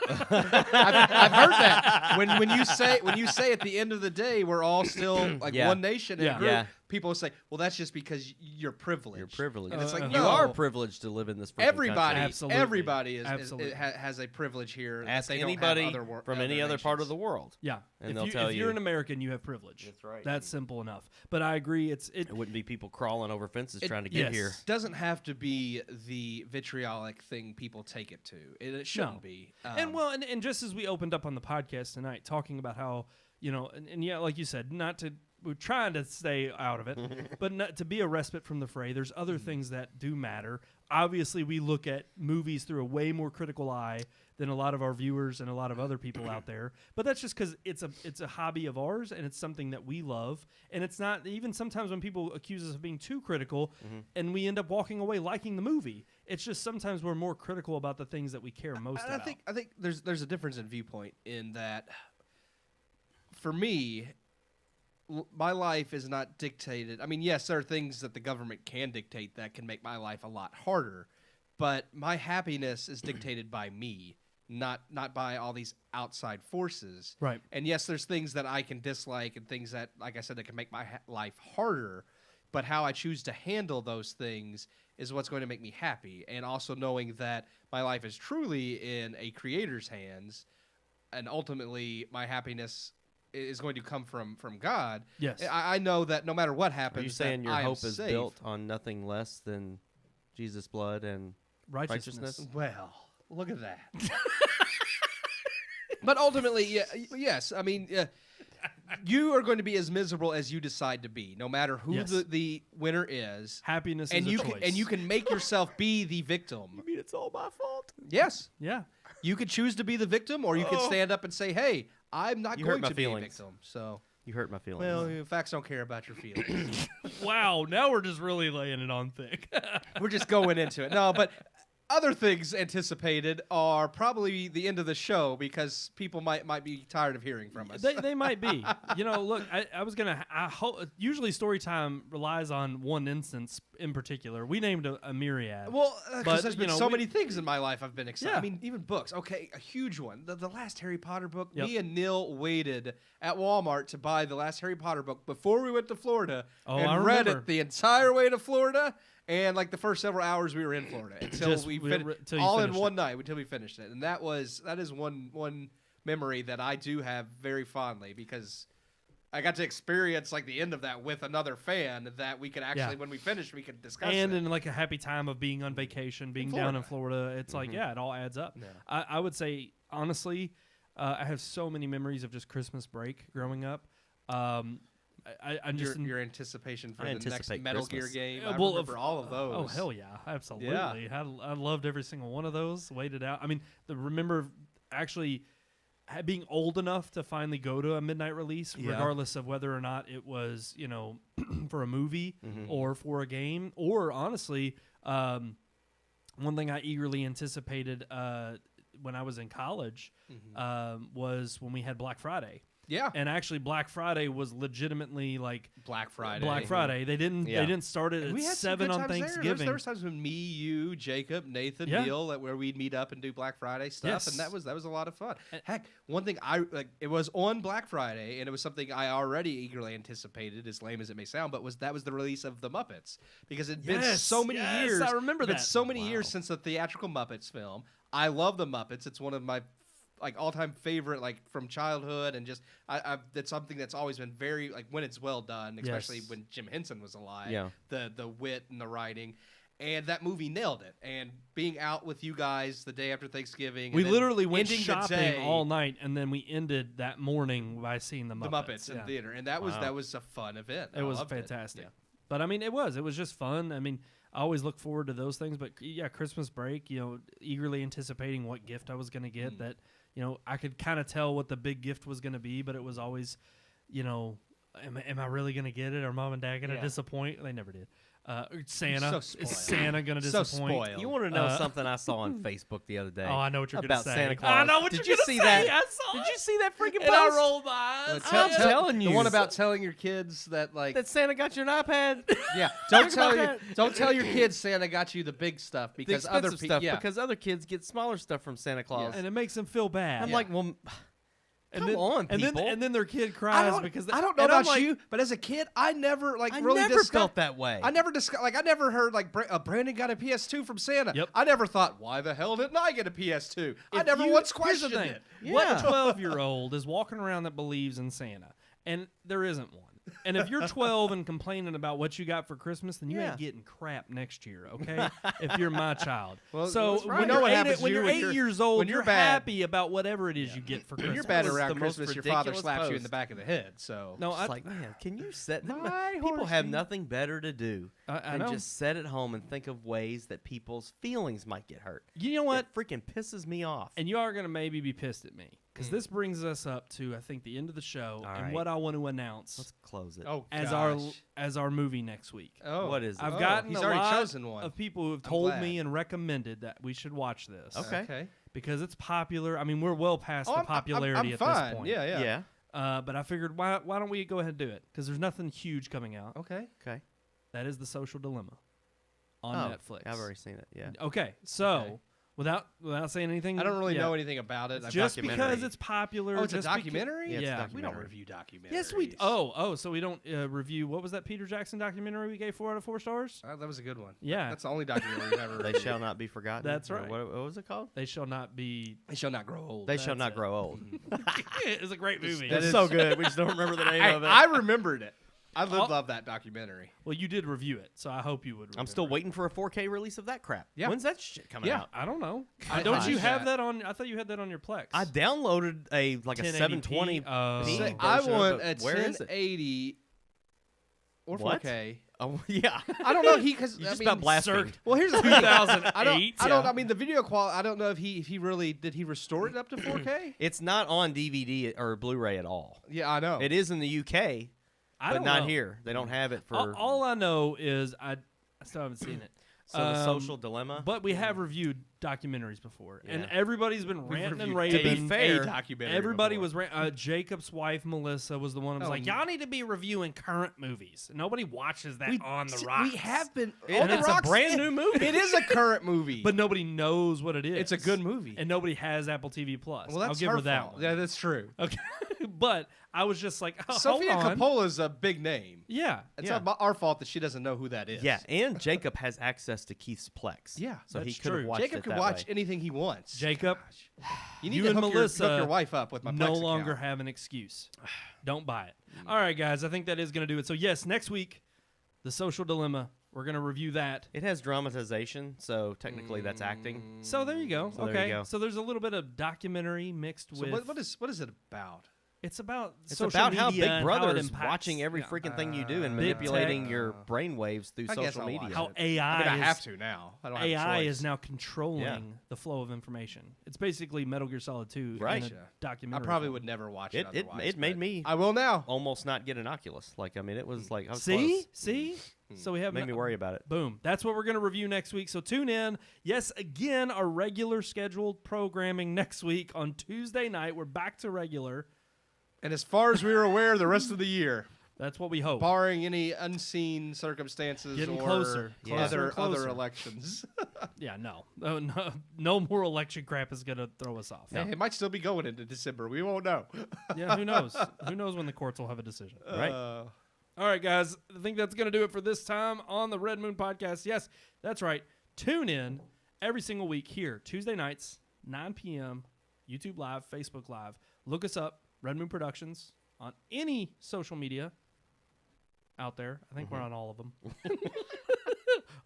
I've heard that when you say at the end of the day we're all still one nation and a group, people say, well, that's just because you're privileged. You're privileged. And it's like, you are privileged to live in this everybody, country. Everybody has a privilege here. Ask that they anybody don't have from any other part of the world. Yeah, and they'll tell you. If you're an American, you have privilege. That's right. That's simple enough. But I agree. It wouldn't be people crawling over fences trying to get here. It doesn't have to be the vitriolic thing people take it to. It shouldn't be. And just as we opened up on the podcast tonight, talking about how and like you said, we're trying to stay out of it, but not to be a respite from the fray. There's other things that do matter. Obviously, we look at movies through a way more critical eye than a lot of our viewers and a lot of other people out there. But that's just because it's a hobby of ours, and it's something that we love. And it's not even sometimes when people accuse us of being too critical, and we end up walking away liking the movie. It's just sometimes we're more critical about the things that we care most about. I think there's a difference in viewpoint in that. For me, my life is not dictated. I mean, yes, there are things that the government can dictate that can make my life a lot harder, but my happiness is dictated by me, not by all these outside forces. Right. And yes, there's things that I can dislike and things that, like I said, that can make my life harder, but how I choose to handle those things is what's going to make me happy. And also knowing that my life is truly in a creator's hands, and ultimately my happiness is going to come from God. Yes. I know that no matter what happens, are you saying your hope is built on nothing less than Jesus' blood and Righteousness. Well, look at that. But ultimately, yes. I mean, you are going to be as miserable as you decide to be, no matter who Yes. the winner is. Happiness And is you a choice. can, and you can make yourself be the victim. I mean, it's all my fault. Yes. Yeah. You could choose to be the victim, or you could stand up and say, "Hey, I'm not You hurt going my to feelings. be a victim." So, You hurt my feelings. well, facts don't care about your feelings. Wow. Now we're just really laying it on thick. We're just going into it. No, but other things anticipated are probably the end of the show because people might be tired of hearing from us. They might be. You know, look, I was gonna. Usually, story time relies on one instance in particular. We named a myriad. Well, But, because there's you been know, so we- many things in my life I've been excited. Yeah. I mean, even books. Okay, a huge one. The last Harry Potter book. Yep. Me and Neil waited at Walmart to buy the last Harry Potter book before we went to Florida Oh, and I read remember. it the entire way to Florida. And like the first several hours we were in Florida until Just we we- finished till you all in finished one it. night until we finished it. And that is one memory that I do have very fondly because I got to experience like the end of that with another fan that we could actually when we finished we could discuss and it. in like a happy time of being on vacation, being down in Florida, it's like it all adds up. Yeah. I would say honestly, I have so many memories of just Christmas break growing up. I'm just your anticipation for I the next anticipate Metal Christmas. Gear game. Yeah, I well, remember all of those. Oh hell yeah, absolutely. I loved every single one of those. Waited out. I mean, remember actually being old enough to finally go to a midnight release, Yeah. regardless of whether or not it was for a movie Mm-hmm. or for a game, or honestly, one thing I eagerly anticipated when I was in college was when we had Black Friday. Yeah, And actually, Black Friday was legitimately like Black Friday. Black Friday. They didn't. Yeah. They didn't start it And at we had some 7 good on times there. Thanksgiving. There was times when me, you, Jacob, Nathan, Yeah. Neil, where we'd meet up and do Black Friday stuff, Yes. and that was a lot of fun. Heck, one thing it was on Black Friday, and it was something I already eagerly anticipated, as lame as it may sound, but that was the release of the Muppets because it'd been Yes, so many yes, years. I remember it'd been that. so many years since the theatrical Muppets film. I love the Muppets. It's one of my all-time favorite, from childhood, and just that's something that's always been very when it's well done, especially Yes. when Jim Henson was alive. Yeah. The wit and the writing, and that movie nailed it. And being out with you guys the day after Thanksgiving, We and then literally went ending the shopping day, all night, and then we ended that morning by seeing the the Muppets. Muppets in Yeah. theater, and that Wow. was a fun event. It I was loved fantastic. Yeah. But I mean, it was just fun. I mean, I always look forward to those things. But yeah, Christmas break, eagerly anticipating what gift I was going to get. That I could kind of tell what the big gift was going to be, but it was always, am I really going to get it? Are mom and dad going to Yeah. disappoint? They never did. Santa So is spoiled. Santa going to So disappoint? spoiled. You want to know something I saw on Facebook the other day? Oh, I know what you're going to about say. Santa I Claus. know what Did you're you going see to say. that? I saw Did it. you see that freaking And post? I rolled my eyes. I'm telling you. the one about telling your kids that that Santa got you an iPad. yeah, don't Talk tell about don't tell your kids Santa got you the big stuff The because expensive other people stuff because other kids get smaller stuff from Santa Claus. And it makes them feel bad. I'm like, well, and come on, and people. then their kid I cries don't, because I don't know and I'm about like, you, but as a kid, I never I really never discussed- felt that way. I never I never heard Brandon got a PS2 from Santa. Yep. I never thought, why the hell didn't I get a PS2? I If never you- once here's the questioned thing. it. What Yeah. 12-year-old is walking around that believes in Santa? And there isn't one. And if you're 12 and complaining about what you got for Christmas, then you Yeah. ain't getting crap next year, okay? If you're my child. Well, so that's right. when You know you're what eight, happens when to you you're when 8 you're- years old, when you're you're bad. happy about whatever it is you get for When Christmas. you're bad was around the most Christmas, your father ridiculous slaps you in post. the back of the head. So No, It's like, man, can you set My people have horsey. nothing better to do I than know. just sit at home and think of ways that people's feelings might get hurt. You know what? It freaking pisses me off. And you are going to maybe be pissed at me because this brings us up to, I think, the end of the show All and right. what I want to announce Let's close it. as our movie next week. Oh, What is it? I've Oh, gotten he's a already lot chosen one. of people who have I'm told glad. me and recommended that we should watch this. Okay. Because it's popular. I mean, we're well past the I'm popularity I'm at fine. this point. Yeah. But I figured, why don't we go ahead and do it? Because there's nothing huge coming out. Okay. Okay. That is The Social Dilemma on Oh, Netflix. I've already seen it. Yeah. Okay, so Okay. without saying anything, I don't really yeah, know anything about it. just documentary. because it's popular. Oh, it's a just beca- documentary? Yeah, it's a Yeah. We don't documentary. review documentaries. Yes, we. Oh, so we don't review. What was that Peter Jackson documentary we gave 4 out of 4 stars? That was a good one. Yeah. That's the only documentary we've ever They reviewed. shall not be forgotten. That's Or right. What was it called? They shall not be. They shall not grow old. They shall That's not it. grow old. It's a great movie. That It's is- so good. We just don't remember the name of it. I remembered it. I would love that documentary. Well, you did review it, so I hope you would. I'm still remember it. waiting for a 4K release of that crap. Yeah. When's that shit coming out? I don't know. I Don't you watched have that. that on? I thought you had that on your Plex. I downloaded a 1080p? 720. Oh. P Say, I version, want but a where is it? 1080 or What? 4K. Oh yeah. I don't know. Because You just about blasphemed. Well, here's the thing. 2008. I don't. I mean, the video quality. I don't know if he really did. He restore it up to 4K. It's not on DVD or Blu-ray at all. Yeah, I know. It is in the UK, I but don't not know. here. They don't have it for All I know is I still haven't seen it. The Social Dilemma. But we have reviewed documentaries before, and Yeah. everybody's been We've ranting and reviewed raving. To be fair, a documentary. Everybody before. was Jacob's wife Melissa was the one who was Oh, like, y'all need to be reviewing current movies. Nobody watches that on the See, rocks. We have been. And On the it's Rocks, a brand new movie. It is a current movie, But nobody knows what it is. it's a good movie. And nobody has Apple TV Plus. well, that's I'll give her her that fault. one. Yeah, that's true. Okay. But I was just like, oh, Sophia hold on. Coppola's a big name. Yeah. It's Yeah. not our fault that she doesn't know who that is. yeah, and Jacob has access to Keith's Plex. Yeah, so he that's could have true. watched Jacob it can that watch way. anything he wants. Jacob, you need you to and hook Melissa your wife up with my no Plex longer account. have an excuse. Don't buy it. All right, guys. I think that is going to do it. So, yes, next week, The Social Dilemma. We're going to review that. It has dramatization, so technically that's acting. So, there you go. So there okay. you go. So, there's a little bit of documentary mixed So with. what is it about? It's about It's social about how media Big and Brother how it is impacts watching every freaking thing you do and Big manipulating tech. your brainwaves through I guess social I'll media. watch how it. AI I mean, I is, have to now. I don't have a AI choice. is now controlling Yeah. the flow of information. It's basically Metal Gear Solid 2 Right. in a I documentary. probably form. would never watch It it. Otherwise, it made but me I will now. almost not get an Oculus. Like I mean, it was like I was See? close. See? So we have Made me worry about it. Boom. That's what we're going to review next week. So tune in. Yes, again, our regular scheduled programming next week on Tuesday night. We're back to regular. And as far as we are aware, the rest of the year, That's what we hope. barring any unseen circumstances Getting or closer and other closer. elections, Yeah, no more election crap is going to throw us off. Hey, it might still be going into December. We won't know. Yeah, who knows? Who knows when the courts will have a decision, right? Uh, All right, guys. I think that's going to do it for this time on the Red Moon Podcast. Yes, that's right. Tune in every single week here, Tuesday nights, 9 p.m., YouTube Live, Facebook Live. Look us up, Red Moon Productions, on any social media out there. I think we're on all of them.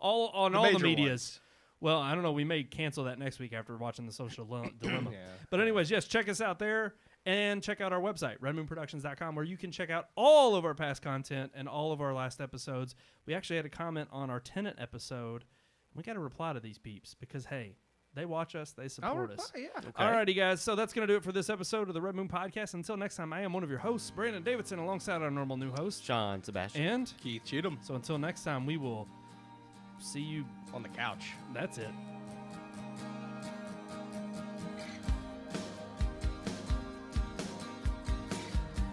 all the major medias. ones. Well, I don't know. We may cancel that next week after watching the Social Dilemma. Yeah. But anyways, yes, check us out there and check out our website, redmoonproductions.com, where you can check out all of our past content and all of our last episodes. We actually had a comment on our Tenet episode. We got to reply to these peeps because, hey, they watch us. They support us. Yeah. Alrighty, guys. So that's going to do it for this episode of the Red Moon Podcast. Until next time, I am one of your hosts, Brandon Davidson, alongside our normal new host. Sean Sebastian. And Keith Cheatham so until next time, we will see you. on the couch. That's it.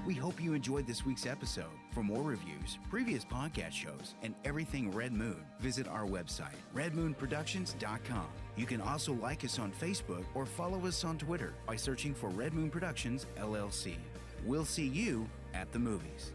We hope you enjoyed this week's episode. For more reviews, previous podcast shows, and everything Red Moon, visit our website, redmoonproductions.com. You can also like us on Facebook or follow us on Twitter by searching for Red Moon Productions, LLC. We'll see you at the movies.